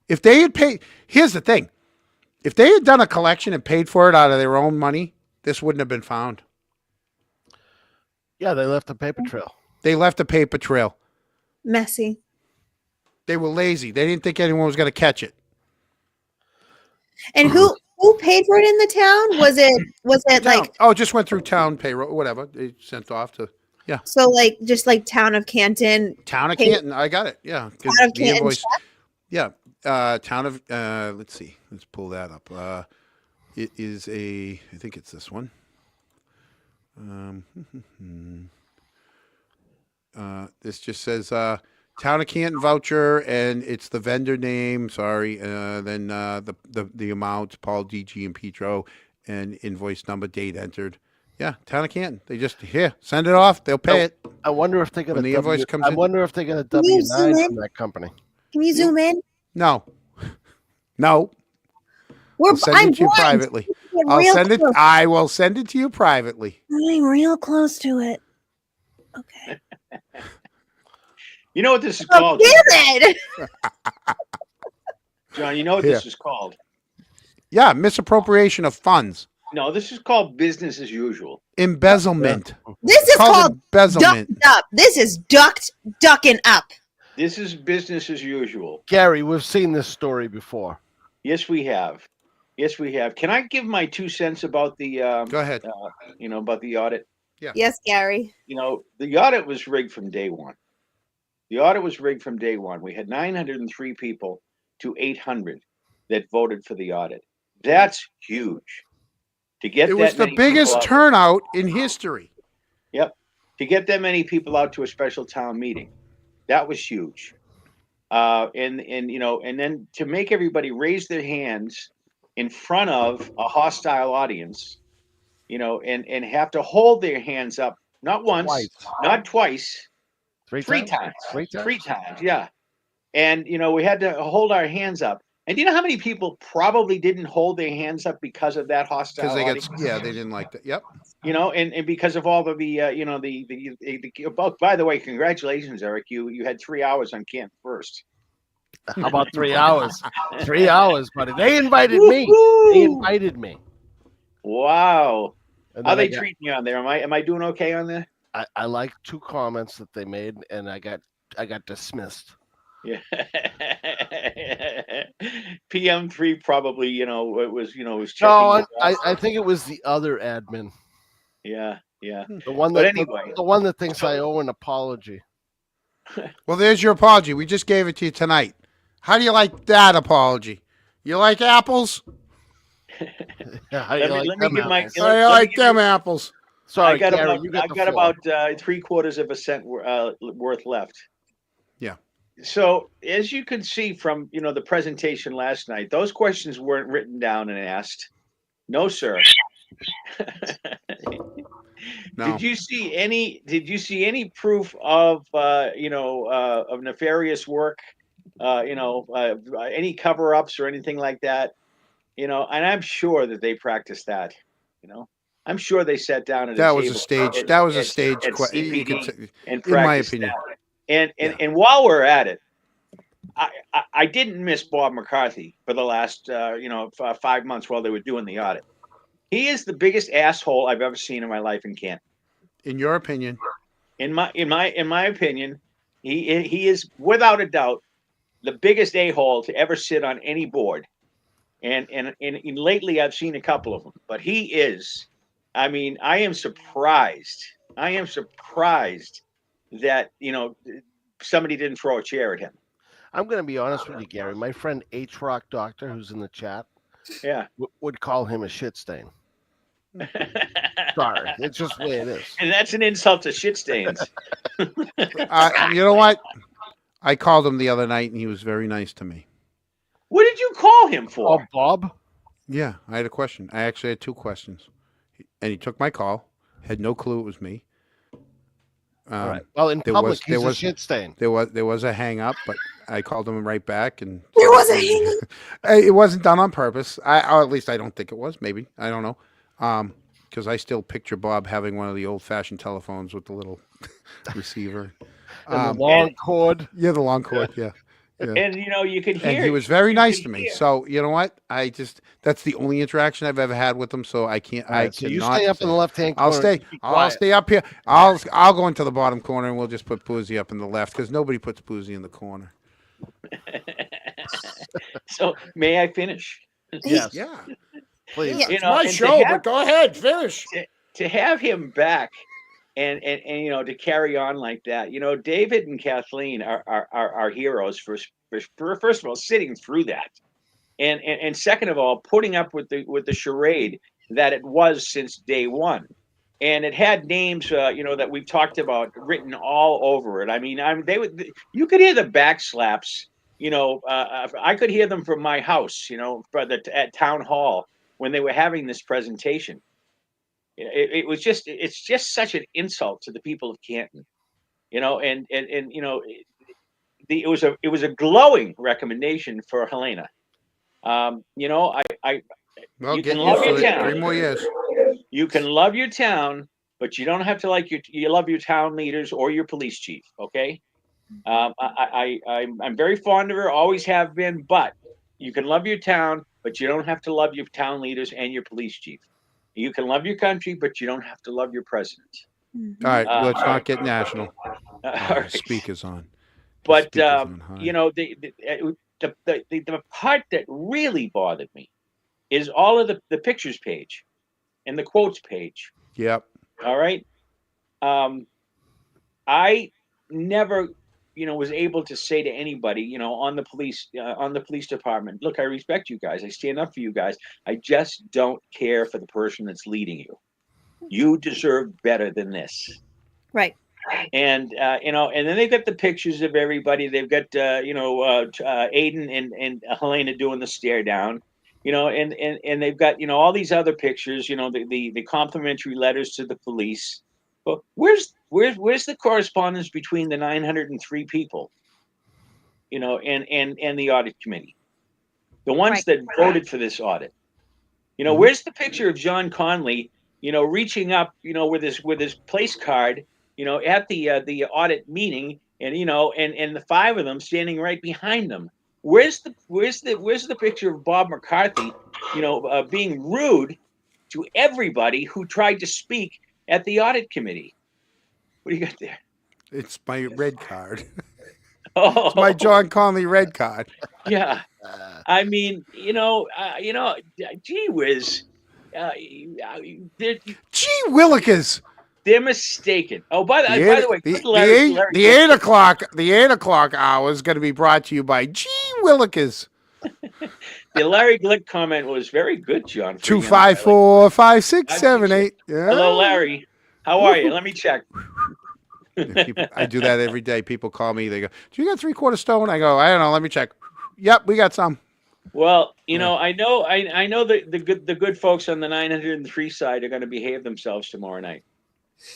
If they had paid, here's the thing. If they had done a collection and paid for it out of their own money, this wouldn't have been found. Yeah, they left a paper trail. They left a paper trail. Messy. They were lazy. They didn't think anyone was going to catch it. And who paid for it in the town? Was it like? Oh, it just went through town payroll, whatever. They sent off to, yeah. So just like town of Canton. Town of Canton. I got it. Yeah. Town of Canton. Invoice, yeah. Town of, let's see. Let's pull that up. It is I think it's this one. This just says Town of Canton voucher, and it's the vendor name. Sorry, then the amount, Paul DG and Petro, and invoice number, date entered. Yeah, town of Canton. They just send it off. They'll pay it. I wonder if they got When a the invoice W. comes I in. wonder if they got a Can you zoom W-9 in? from that company. Can you zoom in? No, no. I'll send I'm it to you blind. privately. Get I'll real send it. close. I will send it to you privately. I'm real close to it. Okay. You know what this is Oh, called, damn it! John? You know what Here. this is called? Yeah, misappropriation of funds, No, this is called business as usual. embezzlement. This is called embezzlement. ducked up. This is ducking up. This is business as usual. Gary, we've seen this story before. Yes, we have. Yes, we have. Can I give my 2 cents about the Go ahead. about the audit? Yes, Gary. The audit was rigged from day one. The audit was rigged from day one. We had 903 people to 800 that voted for the audit. That's huge. To get It that was the many biggest people out- turnout in history. Yep. To get that many people out to a special town meeting, that was huge. And then to make everybody raise their hands in front of a hostile audience, and have to hold their hands up not once, Twice. not twice, Three three times? times. Three times? Yeah. And we had to hold our hands up. And do you know how many people probably didn't hold their hands up because of that hostile Because they audience? they didn't like that. Yep. And because of all of the by the way, congratulations, Eric. You had 3 hours on Canton First. How about 3 hours? 3 hours, buddy. They invited me. They invited me. Wow. And How then they treating you on there? Am I doing okay on there? I liked 2 comments that they made, and I got dismissed. Yeah. PM3 probably, it was checking. No, I think it was the other admin, Yeah. the one But that anyway. the one that thinks I owe an apology. Well, there's your apology. We just gave it to you tonight. How do you like that apology? You like apples? How Let you me- like let me them give my- apples? How do you like them apples? Sorry, I got Gary, about you got I the got floor. about 3/4 of a cent worth left. Yeah. So as you can see from the presentation last night, those questions weren't written down and asked. No, sir. No. Did you see any proof of of nefarious work? Any cover-ups or anything like that? And I'm sure that they practiced that. I'm sure they sat down at That a was a table stage. at- That was a at- stage. at You could CPD say, and in my practiced opinion. that. And while we're at it, I didn't miss Bob McCarthy for the last 5 months while they were doing the audit. He is the biggest asshole I've ever seen in my life in Canton. In your opinion, In my opinion, he is without a doubt the biggest a-hole to ever sit on any board. And lately I've seen a couple of them, but he is. I mean, I am surprised. That somebody didn't throw a chair at him. I'm going to be honest with you, Gary. My friend H Rock Doctor, who's in the chat, Yeah. would call him a shit stain. Sorry, it's just the way it is. And that's an insult to shit stains. you know what? I called him the other night, and he was very nice to me. What did you call him for? Oh, Bob? Yeah, I had a question. I actually had 2 questions, and he took my call. Had no clue it was me. All right. Well, in there public, was- he's there a was- shit stain. There was a hang up, but I called him right back, and There was a hang-up? it wasn't done on purpose. Or at least I don't think it was. Maybe I don't know, because I still picture Bob having one of the old-fashioned telephones with the little receiver. And the long cord. Yeah, the long cord. Yeah. And you could hear. And he was very nice could to me. hear. So you know what? That's the only interaction I've ever had with him. So I can't. All right, so you stay up in the left-hand corner. I'll stay. and keep I'll quiet. stay up here. I'll go into the bottom corner, and we'll just put Boozy up in the left because nobody puts Boozy in the corner. So may I finish? Yes, Yeah, please. Yeah. it's my and show. to have, But go ahead, finish. to have him back and to carry on like that. David and Kathleen are heroes for first of all sitting through that, and second of all putting up with the charade that it was since day one. And it had names, that we've talked about written all over it. I mean, you could hear the backslaps. I could hear them from my house. At town hall. when they were having this presentation. It's just such an insult to the people of Canton, and it was a glowing recommendation for Helena. Well, you get can used love to your it. town. 3 more years. You can love your town, but you don't have to you love your town leaders or your police chief. Okay. I'm very fond of her, always have been, but you can love your town, but you don't have to love your town leaders and your police chief. You can love your country, but you don't have to love your president. All right, let's all not right. get national. All The right. speaker's on. The But speaker's on high. the part that really bothered me is all of the pictures page and the quotes page. Yep. All right. I never, was able to say to anybody, on the police department, look, I respect you guys. I stand up for you guys. I just don't care for the person that's leading you. You deserve better than this. Right. And and then they've got the pictures of everybody. They've got Aiden and Helena doing the stare down, and they've got all these other pictures. The complimentary letters to the police. But where's the correspondence between the 903 people, and the audit committee, the ones that voted for this audit? Where's the picture of John Conley, reaching up, with his place card, at the audit meeting, and and the 5 of them standing right behind them. Where's the picture of Bob McCarthy, being rude to everybody who tried to speak at the audit committee? What do you got there? It's my red card. Oh, It's my John Conley red card. yeah. I mean, gee whiz. They're Gee willikers. mistaken. Oh, by the way, the 8 o'clock hour is going to be brought to you by Gee willikers. the Larry Glick comment was very good, John. 254-5678. Yeah. Hello, Larry. How are you? Let me check. I do that every day. People call me. They go, "Do you got 3/4 stone?" I go, "I don't know. Let me check." Yep, we got some. Well, I know that the good folks on the 903 side are going to behave themselves tomorrow night.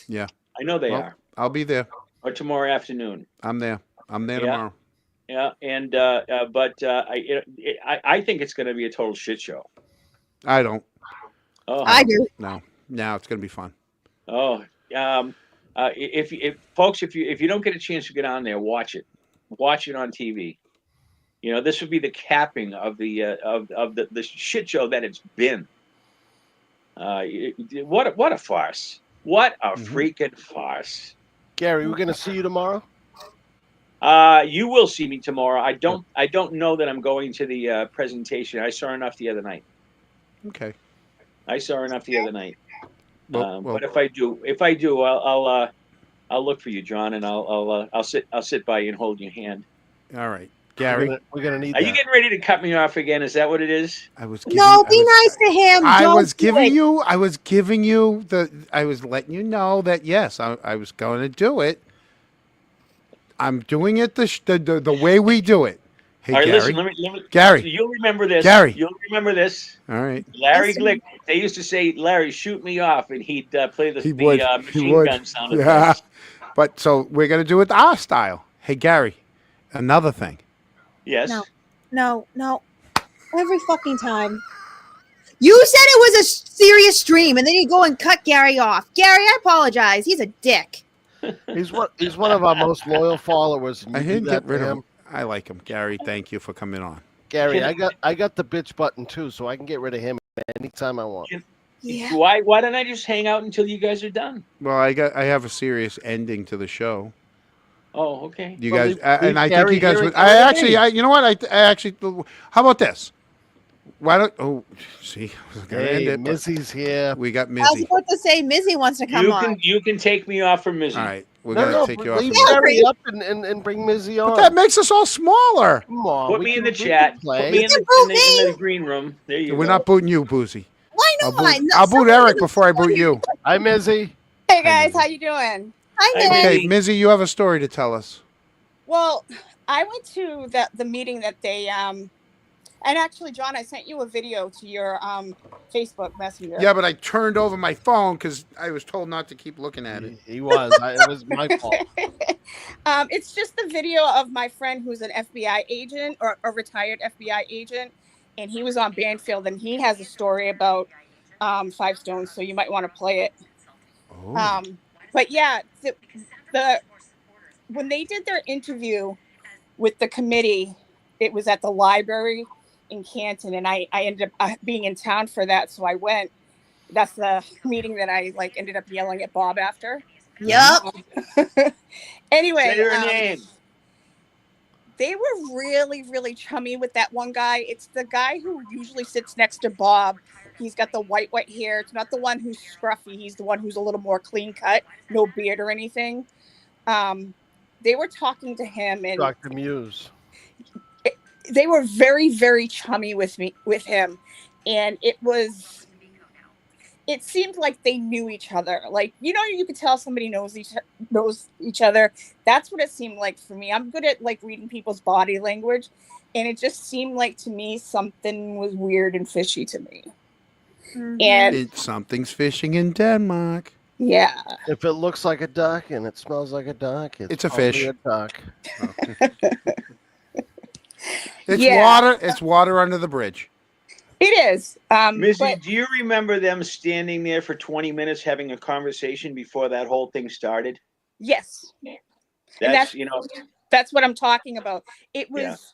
Yeah, I know they are. I'll be there. Or tomorrow afternoon. I'm there. I'm there tomorrow. Yeah, and but I think it's going to be a total shit show. I don't. Oh, I do. No, it's going to be fun. Oh, if folks, if you don't get a chance to get on there, watch it on TV. This would be the capping of the shit show that it's been. What a farce! What a freaking farce! Gary, we're gonna see you tomorrow. You will see me tomorrow. I don't know that I'm going to the presentation. I saw enough the other night. Okay. I saw enough the other night. Well, But if I do, I'll look for you, John, and I'll sit by you and hold your hand. All right, Gary. We're gonna need. Are you getting ready to cut me off again? Is that what it is? I was. No, be nice to him. I Don't was do giving it. you. I was giving you I was letting you know that yes, I was going to do it. I'm doing it the way we do it. Hey, All right, Gary. listen. Let me. Gary. You'll remember this. Gary. You'll remember this. All right. Larry Glick. They used to say, "Larry, shoot me off," and he'd play the machine gun sound effects. But so we're going to do it our style. Hey, Gary. Another thing. Yes. No. Every fucking time. You said it was a serious stream, and then you go and cut Gary off. Gary, I apologize. He's a dick. He's one of our most loyal followers. And I you didn't do that get rid for of him. I like him. Gary, thank you for coming on. Gary, I got the bitch button too, so I can get rid of him anytime I want. Yeah. Why don't I just hang out until you guys are done? Well, I have a serious ending to the show. Oh, okay. You Well, guys, leave and I think Gary you guys here would. and Gary. You know what? I actually. How about this? Why don't? Oh, see, I was gonna end Hey, it, but Missy's here. we got I was Mizzy. about to say Mizzy wants to come on. You can take me off from Mizzy. All right, we're No, gonna take you off. leave from- Gary up and bring Mizzy on. But that makes us all smaller. Come on, Put we me in can- the we chat. can Put play. me in the green room. There you We're go. not booting you, Boozy. Why not? I'll boot Eric before I boot you. Hi, Mizzy. Hey guys, how you doing? Hi, Hey, Nick. Okay, Mizzy, you have a story to tell us. Well, I went to the meeting that they And actually, John, I sent you a video to your Facebook Messenger. Yeah, but I turned over my phone because I was told not to keep looking at it. He was. It was my fault. It's just the video of my friend who's an FBI agent or a retired FBI agent, and he was on Banfield, and he has a story about Five Stones, so you might want to play it. Oh. But yeah, the when they did their interview with the committee, it was at the library in Canton, and I ended up being in town for that, so I went. That's the meeting that I ended up yelling at Bob after. Yep. Anyway, Say her name. They were really, really chummy with that one guy. It's the guy who usually sits next to Bob. He's got the white hair. It's not the one who's scruffy. He's the one who's a little more clean cut, no beard or anything. They were talking to him, and Dr. Muse. They were very, very chummy with him, and it seemed like they knew each other. Like, you could tell somebody knows each other. That's what it seemed like for me. I'm good at reading people's body language, and it just seemed like to me something was weird and fishy to me. Mm-hmm. And something's fishing in Denmark. Yeah. If it looks like a duck and it smells like a duck, it's a fish. A duck. It's water under the bridge. It is. Missy, do you remember them standing there for 20 minutes having a conversation before that whole thing started? Yes. That's what I'm talking about. It was,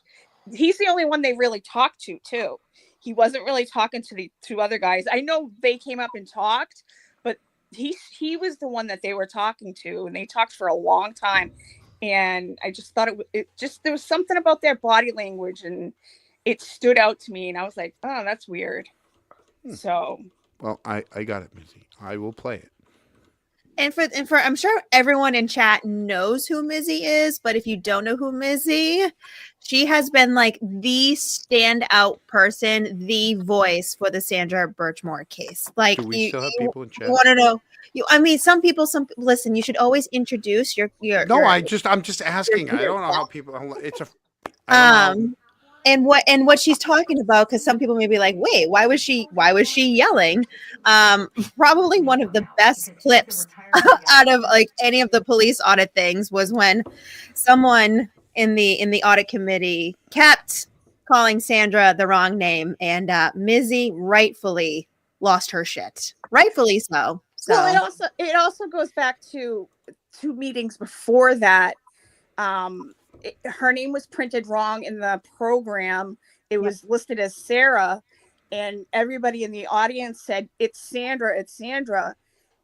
he's the only one they really talked to, too. He wasn't really talking to the two other guys. I know they came up and talked, but he was the one that they were talking to, and they talked for a long time. And I just thought there was something about their body language, and it stood out to me, and I was like, oh, that's weird. So. Well, I got it, Missy. I will play it. And for I'm sure everyone in chat knows who Mizzy is, but if you don't know who Mizzy, she has been the standout person, the voice for the Sandra Burchmore case. Do we still have people in chat? You want to know? Some people listen. You should always introduce your. No, I'm just asking. I don't know how people. It's a. And what she's talking about, because some people may be like, wait, why was she yelling? Probably one of the best clips out of any of the police audit things was when someone in the audit committee kept calling Sandra the wrong name, and Mizzy rightfully lost her shit. Rightfully so. Well, it also goes back to 2 meetings before that. Her name was printed wrong in the program. It was listed as Sarah, and everybody in the audience said, it's Sandra.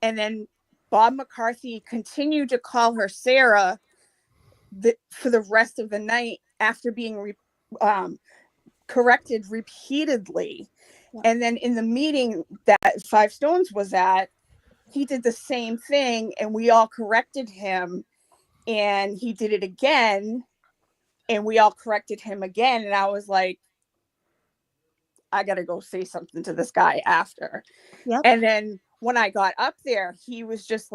And then Bob McCarthy continued to call her Sarah for the rest of the night after being corrected repeatedly. Yeah. And then in the meeting that Five Stones was at, he did the same thing, and we all corrected him. And he did it again, and we all corrected him again. And I was like, I got to go say something to this guy after. Yep. And then when I got up there, he was just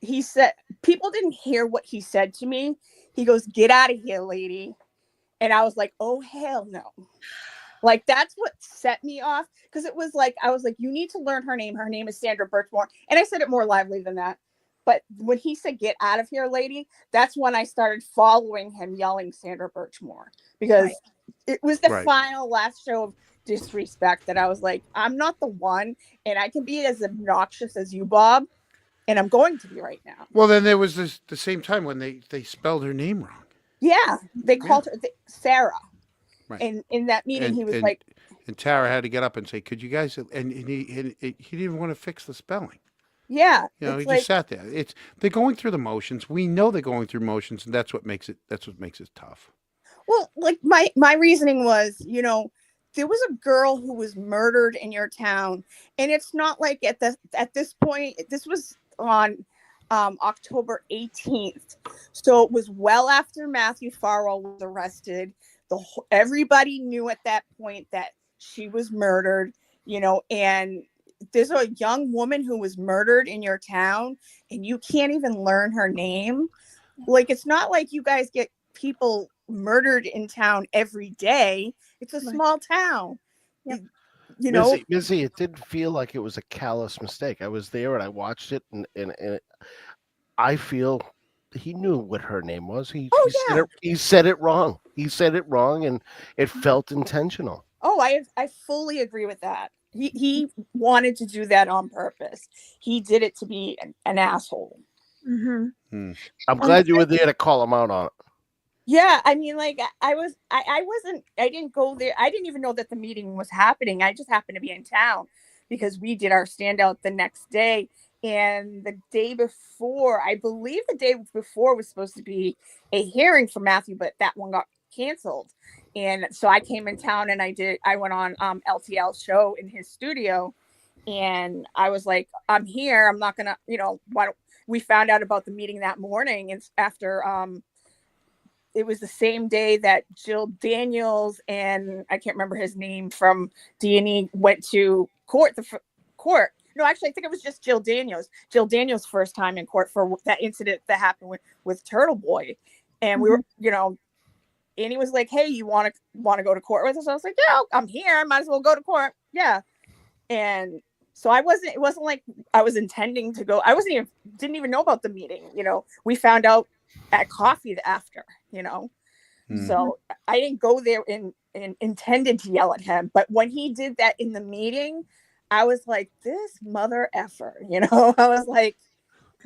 he said, people didn't hear what he said to me. He goes, get out of here, lady. And I was like, oh, hell no. That's what set me off. Because it was I was like, you need to learn her name. Her name is Sandra Burchmore. And I said it more lively than that. But when he said, get out of here, lady, that's when I started following him yelling Sandra Burchmore. Because it was the final last show of disrespect that I was like, I'm not the one. And I can be as obnoxious as you, Bob. And I'm going to be right now. Well, then there was the same time when they spelled her name wrong. Yeah. They called her Sarah. Right. And in that meeting, he was like. And Tara had to get up and say, could you guys. And he didn't even want to fix the spelling. Yeah, he just sat there. They're going through the motions. We know they're going through motions, and that's what makes it tough. Well, my reasoning was, there was a girl who was murdered in your town, and it's not like at this point. This was on October 18th, so it was well after Matthew Farrell was arrested. Everybody knew at that point that she was murdered, and there's a young woman who was murdered in your town, and you can't even learn her name. It's not like you guys get people murdered in town every day. It's a small town. Yep. You know, Mizzy, it didn't feel like it was a callous mistake. I was there and I watched it, and I feel he knew what her name was. He said it wrong. He said it wrong, and it felt intentional. Oh, I fully agree with that. He wanted to do that on purpose. He did it to be an asshole. Mm-hmm. I'm glad you were there to call him out on it. Yeah, I mean, like I didn't go there. I didn't even know that the meeting was happening. I just happened to be in town because we did our standout the next day. And the day before, I believe the day before was supposed to be a hearing for Matthew, but that one got canceled. And so I came in town and I went on LTL's show in his studio, and I was like, I'm here. I'm not gonna, we found out about the meeting that morning, and after it was the same day that Jill Daniels and I can't remember his name from D&E went to court. No, actually, I think it was just Jill Daniels. Jill Daniels' first time in court for that incident that happened with Turtle Boy, and we were, and he was like, "Hey, you want to go to court with us?" I was like, "Yeah, I'm here. I might as well go to court." Yeah, and so it wasn't like I was intending to go. I didn't even know about the meeting. We found out at coffee after. So I didn't go there and intended to yell at him, but when he did that in the meeting, I was like, this mother effer, I was like,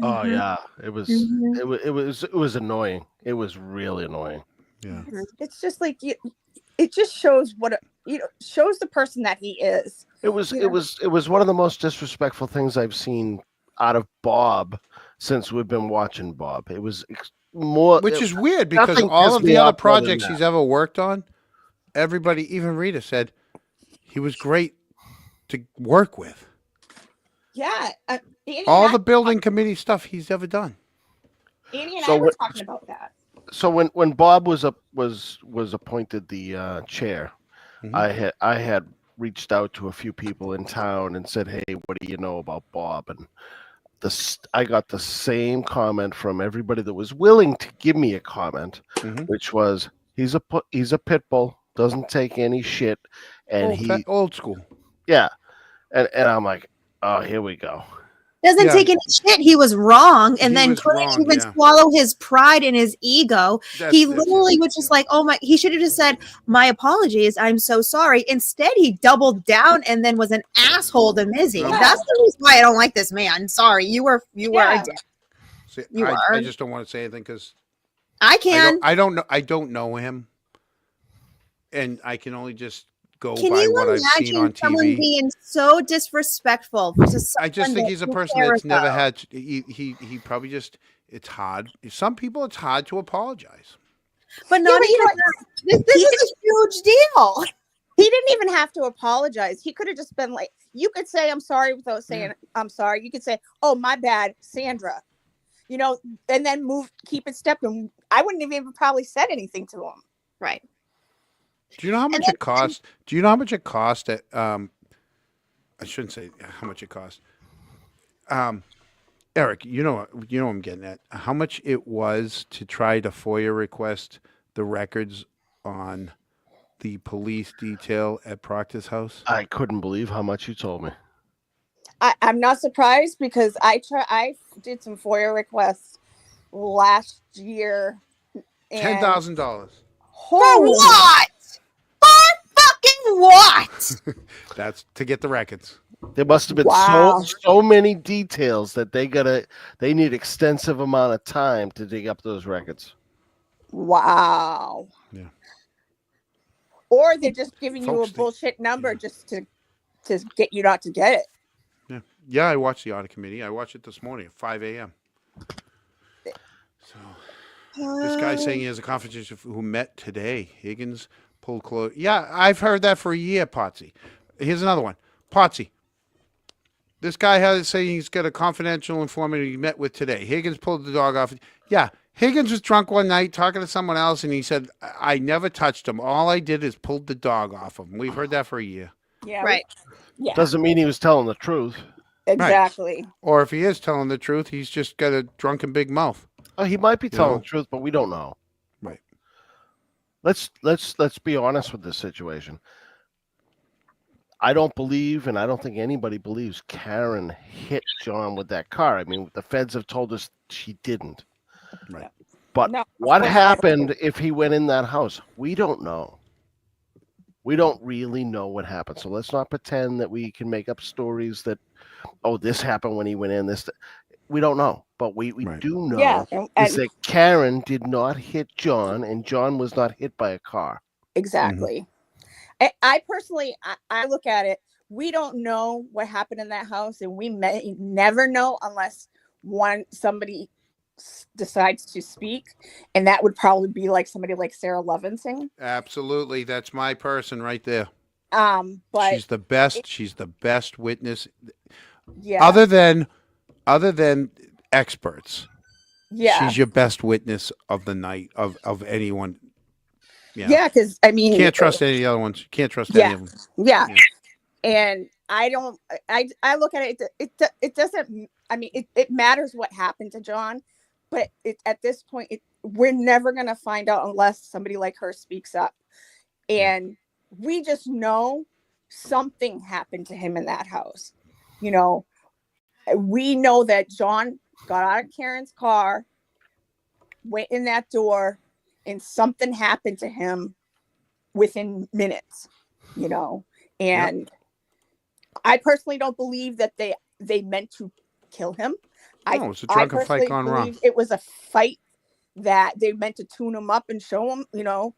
oh yeah, it was annoying. It was really annoying. Yeah. It's just like, it just shows shows the person that he is. It was one of the most disrespectful things I've seen out of Bob since we've been watching Bob. It was more, which is weird because all of the other projects he's ever worked on, everybody, even Rita, said he was great to work with. Yeah, all the building committee stuff he's ever done. Annie and I were talking about that. So when Bob was appointed the chair, I had reached out to a few people in town and said, "Hey, what do you know about Bob?" And I got the same comment from everybody that was willing to give me a comment, which was, he's a pit bull, doesn't take any shit, and old school. Yeah, and I'm like, oh, here we go. Doesn't take any shit. He was wrong, and then couldn't even swallow his pride and his ego. He literally was just like, "Oh my!" He should have just said, "My apologies. I'm so sorry." Instead, he doubled down and then was an asshole to Mizzy. That's the reason why I don't like this man. Sorry, you were a dick. See, I just don't want to say anything because I can. I don't know him, and I can only just go Can by you what I've seen on someone TV. being so disrespectful to I just think he's a person that's never had. He probably just. It's hard. Some people, it's hard to apologize. But not even. This is a huge deal. He didn't even have to apologize. He could have just been like, you could say, "I'm sorry," without saying, "I'm sorry." You could say, "Oh, my bad, Sandra," and then keep it stepping. I wouldn't have even probably said anything to him. Right. Do you know how much it costs? Do you know how much it cost at I shouldn't say how much it cost. Eric, you know what I'm getting at. How much it was to try to FOIA request the records on the police detail at Proctor's house? I couldn't believe how much you told me. I'm not surprised because I did some FOIA requests last year. $10,000. For what? What? That's to get the records. There must have been so many details that they need extensive amount of time to dig up those records. Wow. Yeah. Or they're just giving you a bullshit number just to get you not to get it. Yeah. Yeah, I watched the audit committee. I watched it this morning at 5 a.m. So this guy's saying he has a confidential who met today. Higgins pulled close. Yeah, I've heard that for a year, Potsy. Here's another one. Potsy. This guy has saying he's got a confidential informant he met with today. Higgins pulled the dog off. Yeah, Higgins was drunk one night talking to someone else, and he said, "I never touched him. All I did is pulled the dog off him." We've heard that for a year. Yeah. Right. Yeah. Doesn't mean he was telling the truth. Exactly. Right. Or if he is telling the truth, he's just got a drunken big mouth. Oh, he might be telling the truth, but we don't know. Right. let's be honest with this situation. I don't believe, and I don't think anybody believes, Karen hit John with that car. I mean, the feds have told us she didn't. Right. But No, of what course not. happened if he went in that house? We don't know. We don't really know what happened. So let's not pretend that we can make up stories that, oh, this happened when he went in. This, we don't know. But we Right. do know Yeah, is that Karen did not hit John, and John was not hit by a car. exactly. I personally, I look at it. We don't know what happened in that house, and we may never know unless somebody decides to speak, and that would probably be like somebody like Sarah Levinson. Absolutely. That's my person right there. But she's the best. She's the best witness. yeah, Other than experts. yeah, She's your best witness of the night of anyone. yeah. Because I mean, Can't trust any of the other ones. Can't trust any of them. Yeah. And I don't. I look at it. It doesn't. I mean, it matters what happened to John, but at this point, we're never gonna find out unless somebody like her speaks up. And we just know something happened to him in that house. You know, we know that John got out of Karen's car, went in that door, and something happened to him within minutes. You know, and I personally don't believe that they meant to kill him. No, it's a drunken fight gone wrong. It was a fight that they meant to tune him up and show him, you know,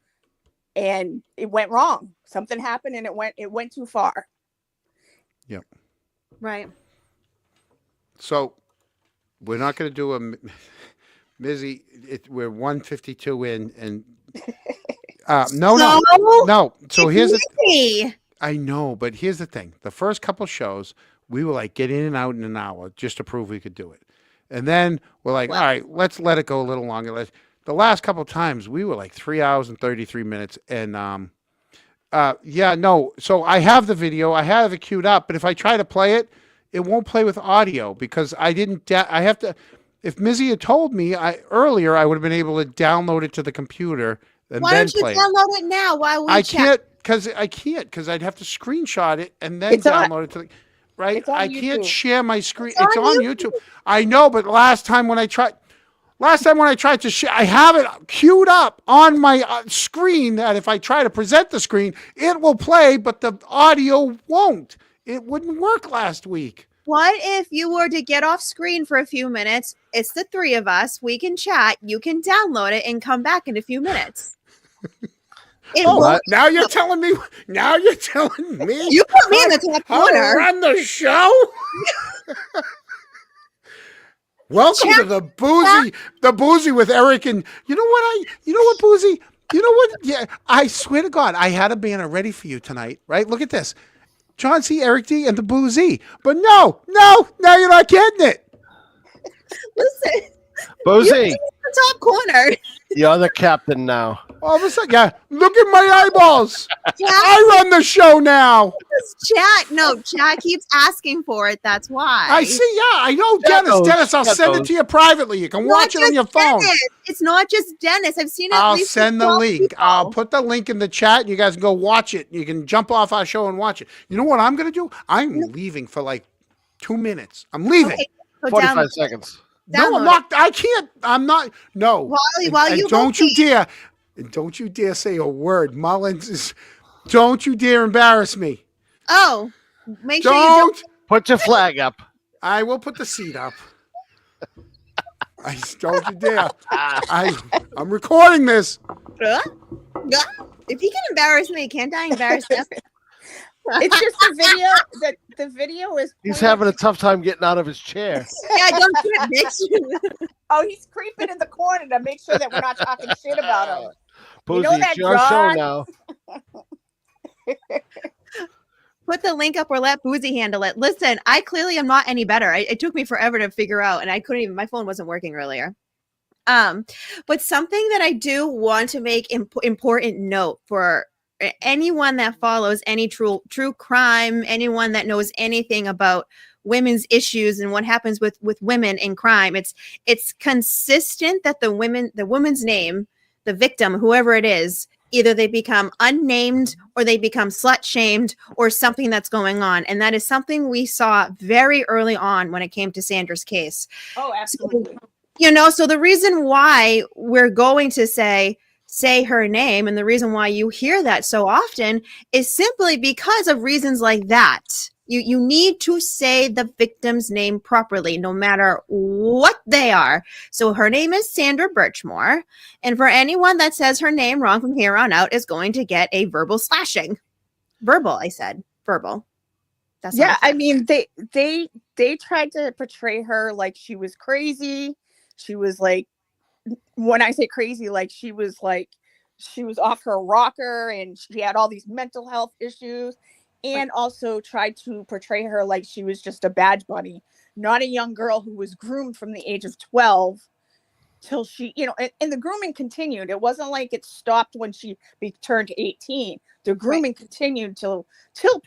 and it went wrong. Something happened and it went too far. Yep. Right. So we're not going to do a Mizzy. We're 152 in, and no. So here's I know, but here's the thing. The first couple shows, we were like, get in and out in an hour just to prove we could do it. And then we're like, all right, let's let it go a little longer. The last couple times, we were like 3 hours and 33 minutes. And so I have the video. I have it queued up. But if I try to play it, it won't play with audio because I didn't. I have to. If Mizzy had told me earlier, I would have been able to download it to the computer and Why then don't you play download it now while we chat? I can't because I'd have to screenshot it and then download it to the right. I can't share my screen. It's on YouTube. I know, but last time when I tried to share, I have it queued up on my screen that if I try to present the screen, it will play, but the audio won't. It wouldn't work last week. What if you were to get off screen for a few minutes? It's the three of us. We can chat. You can download it and come back in a few minutes. Now you're telling me. Now you're telling me. You put me in the top corner. Run the show. Welcome to the boozy with Eric and you know what boozy. You know what? Yeah, I swear to God, I had a banner ready for you tonight. Right? Look at this, John C. Eric D. and the boozy. But no, now you're not getting it. Listen, Boozy, you're in the top corner. You're the captain now. All of a sudden, yeah. Look at my eyeballs. I run the show now. Chat keeps asking for it. That's why. I see. Yeah, I know, Dennis. I'll send it to you privately. You can watch it on your phone. It's not just Dennis. I've seen it. I'll send the link. People. I'll put the link in the chat. You guys can go watch it. You can jump off our show and watch it. You know what I'm going to do? I'm leaving for like 2 minutes. I'm leaving. Okay, 45 seconds. No, I'm not. I can't. I'm not. No. While you don't you dare. And don't you dare say a word. Mullins is. Don't you dare embarrass me. Oh, make sure you don't. Put your flag up. I will put the seat up. Don't you dare. I'm recording this. If he can embarrass me, can't I embarrass him? It's just the video that the video is. He's having a tough time getting out of his chair. Yeah, don't do it, bitch. Oh, he's creeping in the corner to make sure that we're not talking shit about him. Boozy, it's your show now. Put the link up or let Boozy handle it. Listen, I clearly am not any better. It took me forever to figure out, and I couldn't even. My phone wasn't working earlier. But something that I do want to make important note for anyone that follows any true crime, anyone that knows anything about women's issues and what happens with women in crime, it's consistent that the woman's name, the victim, whoever it is either they become unnamed or they become slut shamed or something that's going on. And that is something we saw very early on when it came to Sandra's case. Oh, absolutely. So, so the reason why we're going to say her name, and the reason why you hear that so often, is simply because of reasons like that. You need to say the victim's name properly, no matter what they are. So her name is Sandra Burchmore, and for anyone that says her name wrong from here on out is going to get a verbal slashing. Verbal, I said. Verbal. That's yeah, I mean, they tried to portray her like she was crazy. She was like, when I say crazy, like she was off her rocker and she had all these mental health issues, and also tried to portray her like she was just a badge bunny, not a young girl who was groomed from the age of 12 till she, and the grooming continued. It wasn't like it stopped when she turned 18. The grooming continued till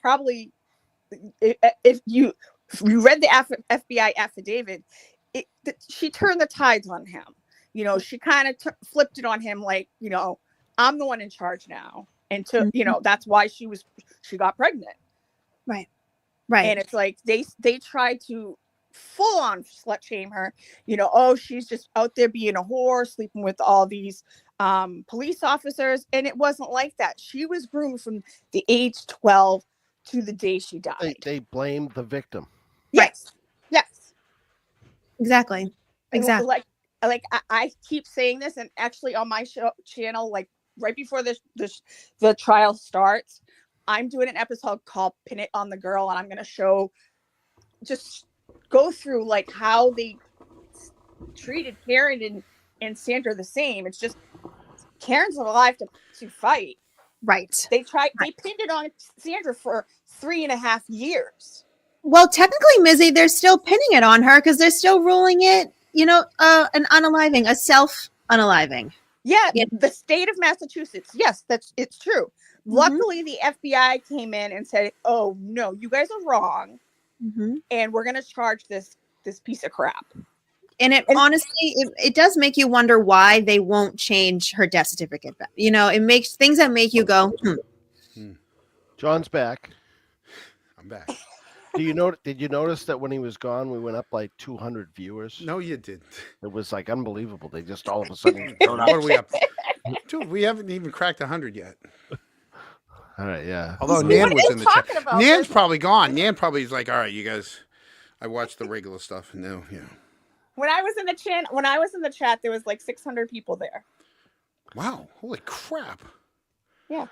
probably, if you read the FBI affidavit, she turned the tides on him. She kind of flipped it on him, like, I'm the one in charge now. And that's why she got pregnant. Right. And it's like, they tried to full on slut shame her, oh, she's just out there being a whore, sleeping with all these police officers. And it wasn't like that. She was groomed from the age 12 to the day she died. They blamed the victim. Yes. Yes. Exactly. Like I keep saying this, and actually on my channel, like right before the trial starts, I'm doing an episode called "Pin It on the Girl," and I'm going to just go through like how they treated Karen and Sandra the same. It's just Karen's alive to fight. Right. They pinned it on Sandra for 3.5 years. Well, technically, Mizzy, they're still pinning it on her because they're still ruling it, an unaliving, a self-unaliving. Yeah, the state of Massachusetts. Yes, it's true. Mm-hmm. Luckily, the FBI came in and said, "Oh no, you guys are wrong, and we're going to charge this piece of crap." And honestly, it does make you wonder why they won't change her death certificate. It makes things that make you go, John's back. I'm back. Did you notice that when he was gone, we went up like 200 viewers? No, you didn't. It was like unbelievable. They just all of a sudden. What are we up? Dude, we haven't even cracked 100 yet. All right, yeah. Although Nan was in the chat. Nan's probably gone. Nan probably is like, all right, you guys. I watched the regular stuff, and now, When I was in the chat, there was like 600 people there. Wow! Holy crap! Yeah.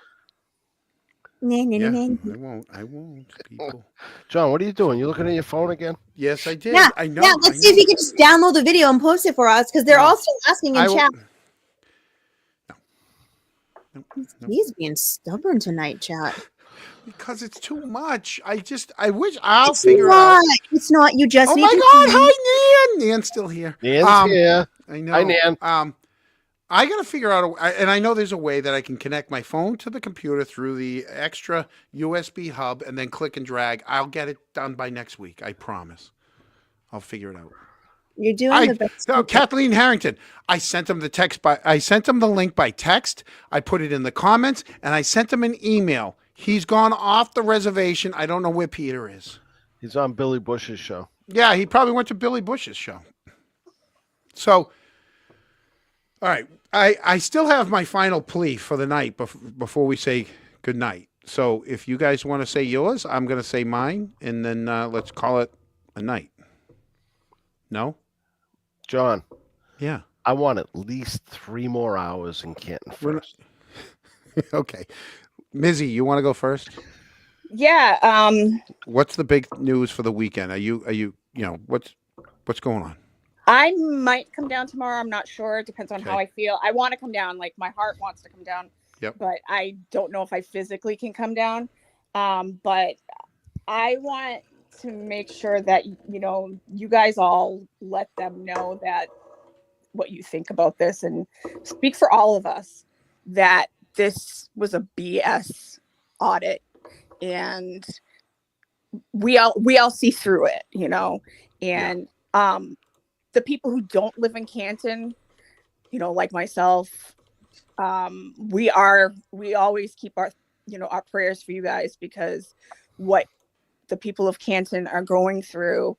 I won't, people. John, what are you doing? You looking at your phone again? Yes, I did. Yeah, I know. Yeah, let's see if you can just download the video and post it for us, because they're all still asking in chat. No. He's being stubborn tonight, chat. Because it's too much. I wish I'll figure out. It's not. You just. Oh need my to God! Hi, Nan. Nan's still here. Nan's here. I know. Hi, Nan. I got to figure out, and I know there's a way that I can connect my phone to the computer through the extra USB hub and then click and drag. I'll get it done by next week. I promise. I'll figure it out. You're doing the best. So Kathleen Harrington, I sent him the link by text. I put it in the comments, and I sent him an email. He's gone off the reservation. I don't know where Peter is. He's on Billy Bush's show. Yeah, he probably went to Billy Bush's show. So, all right. I still have my final plea for the night before we say good night. So if you guys want to say yours, I'm going to say mine, and then let's call it a night. No? John. Yeah. I want at least 3 more hours in Canton first. Okay. Mizzy, you want to go first? Yeah. What's the big news for the weekend? Are you what's going on? I might come down tomorrow. I'm not sure. It depends on how I feel. I want to come down. Like my heart wants to come down. Yep. But I don't know if I physically can come down. But I want to make sure that, you guys all let them know that what you think about this, and speak for all of us that this was a BS audit, and we all see through it, and the people who don't live in Canton, like myself, we always keep our our prayers for you guys, because what the people of Canton are going through,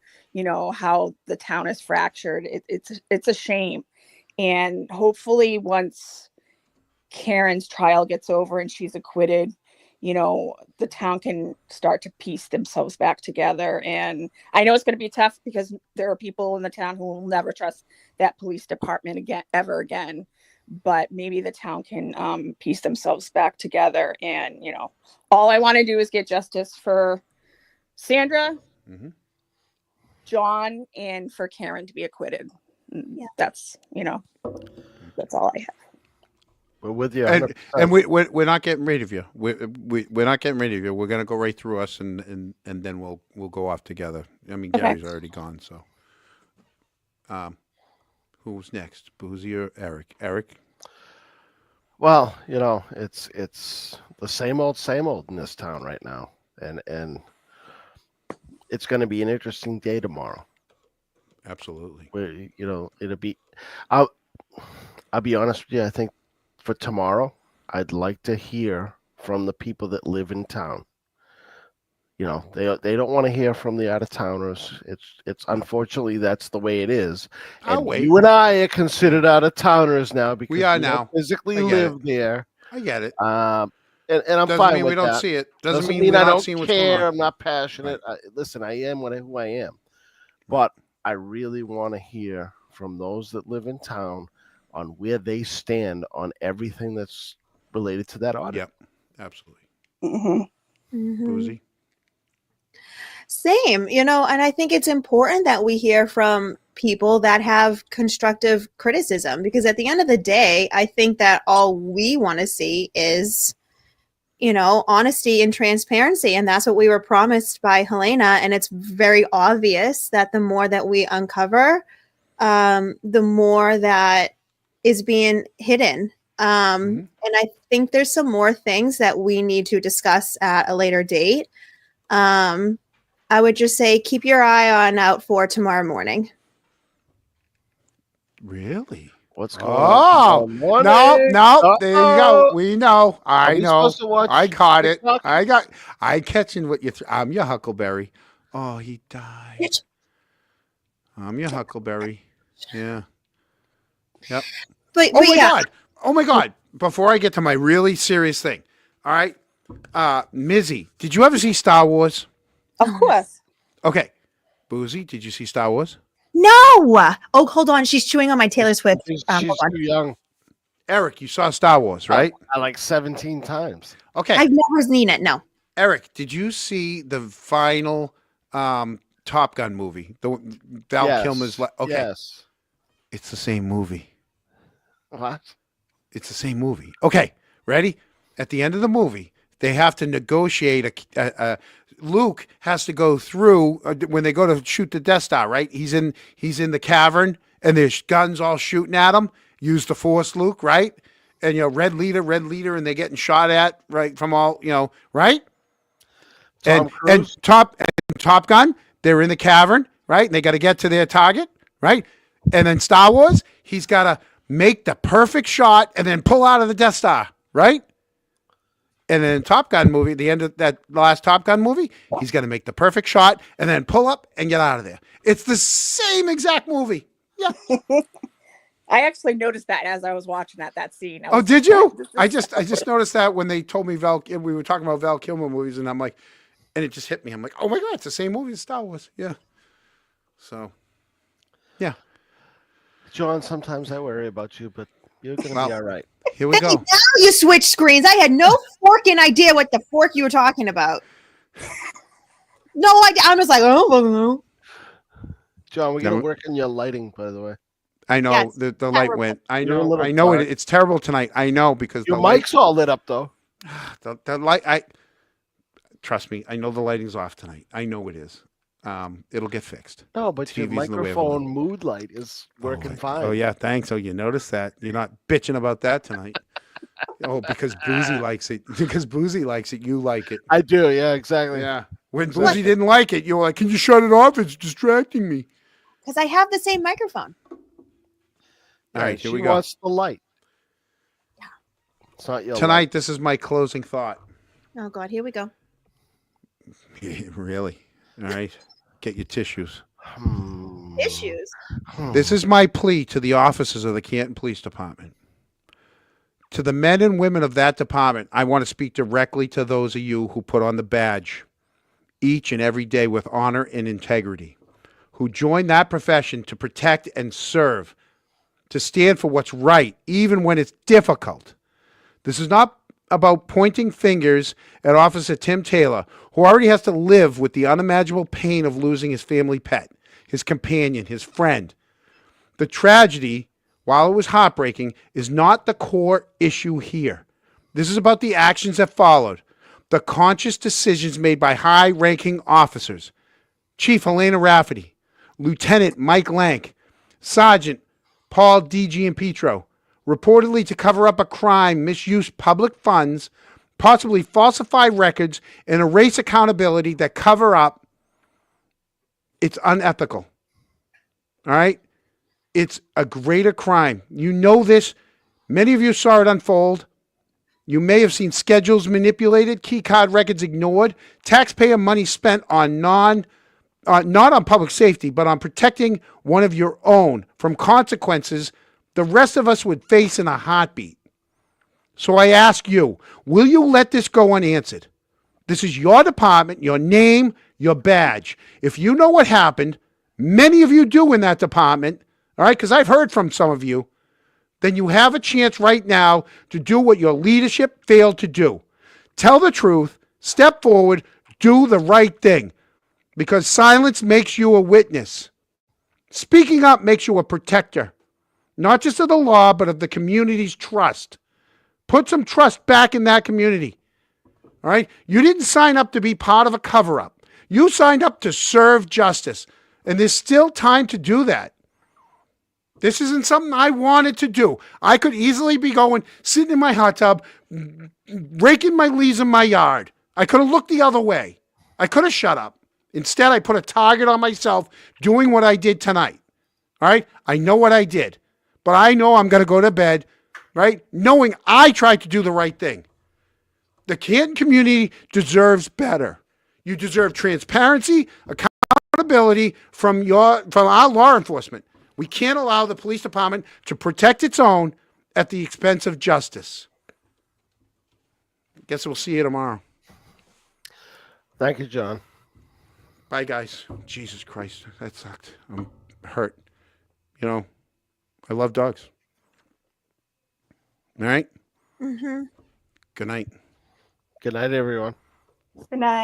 how the town is fractured, it's a shame. And hopefully once Karen's trial gets over and she's acquitted, the town can start to piece themselves back together. And I know it's going to be tough, because there are people in the town who will never trust that police department ever again. But maybe the town can piece themselves back together. And, all I want to do is get justice for Sandra, John, and for Karen to be acquitted. Yeah. That's all I have. We're with you. And we're not getting rid of you. We're not getting rid of you. We're gonna go right through us, and then we'll go off together. I mean, Okay. Gary's already gone, so. Who's next? Boozy or Eric? Eric. Well, it's the same old in this town right now, and it's going to be an interesting day tomorrow. Absolutely. Where it'll be. I'll be honest with you. I think for tomorrow, I'd like to hear from the people that live in town. They don't want to hear from the out of towners. It's unfortunately that's the way it is. I'll And wait. you and I are considered out of towners now because We are don't now. physically I get live there. I get it. And I'm Doesn't fine mean with we don't that. see it. Doesn't mean mean we're I not don't seeing what's going care. on. I'm not passionate. Listen, I am who I am. But I really want to hear from those that live in town on where they stand on everything that's related to that audit. Yep, absolutely. Mm-hmm. Boozy. Same, and I think it's important that we hear from people that have constructive criticism, because at the end of the day, I think that all we want to see is, honesty and transparency. And that's what we were promised by Helena. And it's very obvious that the more that we uncover, the more that is being hidden. And I think there's some more things that we need to discuss at a later date. I would just say keep your eye out for tomorrow morning. Really? What's going on? No. There you go. We know. I we know. supposed to watch I caught it. TikTok? I catching what you. I'm your Huckleberry. Oh, he died. I'm your Huckleberry. Yeah. Yep. But Oh my God. Before I get to my really serious thing. All right. Mizzy, did you ever see Star Wars? Of course. Okay. Boozy, did you see Star Wars? No. Oh, hold on. She's chewing on my Taylor Swift. She's Hold on. too young. Eric, you saw Star Wars, right? I like 17 times. Okay. I've never seen it. No. Eric, did you see the final Top Gun movie? The Val Kilmer's. Okay. Yes. It's the same movie. What? It's the same movie. Okay. Ready? At the end of the movie, they have to negotiate Luke has to go through when they go to shoot the Death Star, right? He's in the cavern and there's guns all shooting at him. Use the Force, Luke, right? And red leader, and they're getting shot at right from all, right? Tom and Cruise? Top Gun, they're in the cavern, right? And they got to get to their target, right? And then Star Wars, he's got to make the perfect shot and then pull out of the Death Star, right? And then Top Gun movie, at the end of that last Top Gun movie, he's going to make the perfect shot and then pull up and get out of there. It's the same exact movie. Yeah. I actually noticed that as I was watching that scene. Oh, did you? I just noticed that when they told me we were talking about Val Kilmer movies, and I'm like, and it just hit me. I'm like, oh my God, it's the same movie as Star Wars. Yeah. So, yeah. John, sometimes I worry about you, but you're going to be all right. Here we go. Now you switch screens. I had no forking idea what the fork you were talking about. No idea. I was like, oh. John, we got to work on your lighting, by the way. I know Yes. the light went. I You're a know. little I know dark. it's terrible tonight. I know because Your the light, mic's all lit up, though. the light. Trust me. I know the lighting's off tonight. I know it is. It'll get fixed. No, but your TV's in the way of microphone mood light is working fine. Oh yeah, thanks. Oh, you noticed that? You're not bitching about that tonight. Oh, because Boozy likes it. Because Boozy likes it, you like it. I do, yeah, exactly. Yeah. When Boozy didn't like it, you were like, "Can you shut it off? It's distracting me." Because I have the same microphone. All right, here she we go. wants the light. It's not your Tonight, this is my closing thought. Oh God, here we go. Really? All right. Get your tissues. Issues. This is my plea to the officers of the Canton Police Department. To the men and women of that department, I want to speak directly to those of you who put on the badge each and every day with honor and integrity, who join that profession to protect and serve, to stand for what's right, even when it's difficult. This is not about pointing fingers at Officer Tim Taylor, who already has to live with the unimaginable pain of losing his family pet, his companion, his friend. The tragedy, while it was heartbreaking, is not the core issue here. This is about the actions that followed, the conscious decisions made by high-ranking officers. Chief Helena Rafferty, Lieutenant Mike Lank, Sergeant Paul D. Gianpietro, reportedly to cover up a crime, misuse public funds, possibly falsify records, and erase accountability that cover up. It's unethical. All right? It's a greater crime. You know this. Many of you saw it unfold. You may have seen schedules manipulated, key card records ignored, taxpayer money spent on not on public safety, but on protecting one of your own from consequences the rest of us would face in a heartbeat. So I ask you, will you let this go unanswered? This is your department, your name, your badge. If you know what happened, many of you do in that department, all right, because I've heard from some of you, then you have a chance right now to do what your leadership failed to do. Tell the truth, step forward, do the right thing, because silence makes you a witness. Speaking up makes you a protector, not just of the law, but of the community's trust. Put some trust back in that community. All right? You didn't sign up to be part of a cover-up. You signed up to serve justice, and there's still time to do that. This isn't something I wanted to do. I could easily be sitting in my hot tub, raking my leaves in my yard. I could have looked the other way. I could have shut up. Instead, I put a target on myself doing what I did tonight. All right? I know what I did. But I know I'm going to go to bed, right, knowing I tried to do the right thing. The Canton community deserves better. You deserve transparency, accountability from our law enforcement. We can't allow the police department to protect its own at the expense of justice. Guess we'll see you tomorrow. Thank you, John. Bye, guys. Jesus Christ, that sucked. I'm hurt. You know, I love dogs. All right? Mm-hmm. Good night. Good night, everyone. Good night.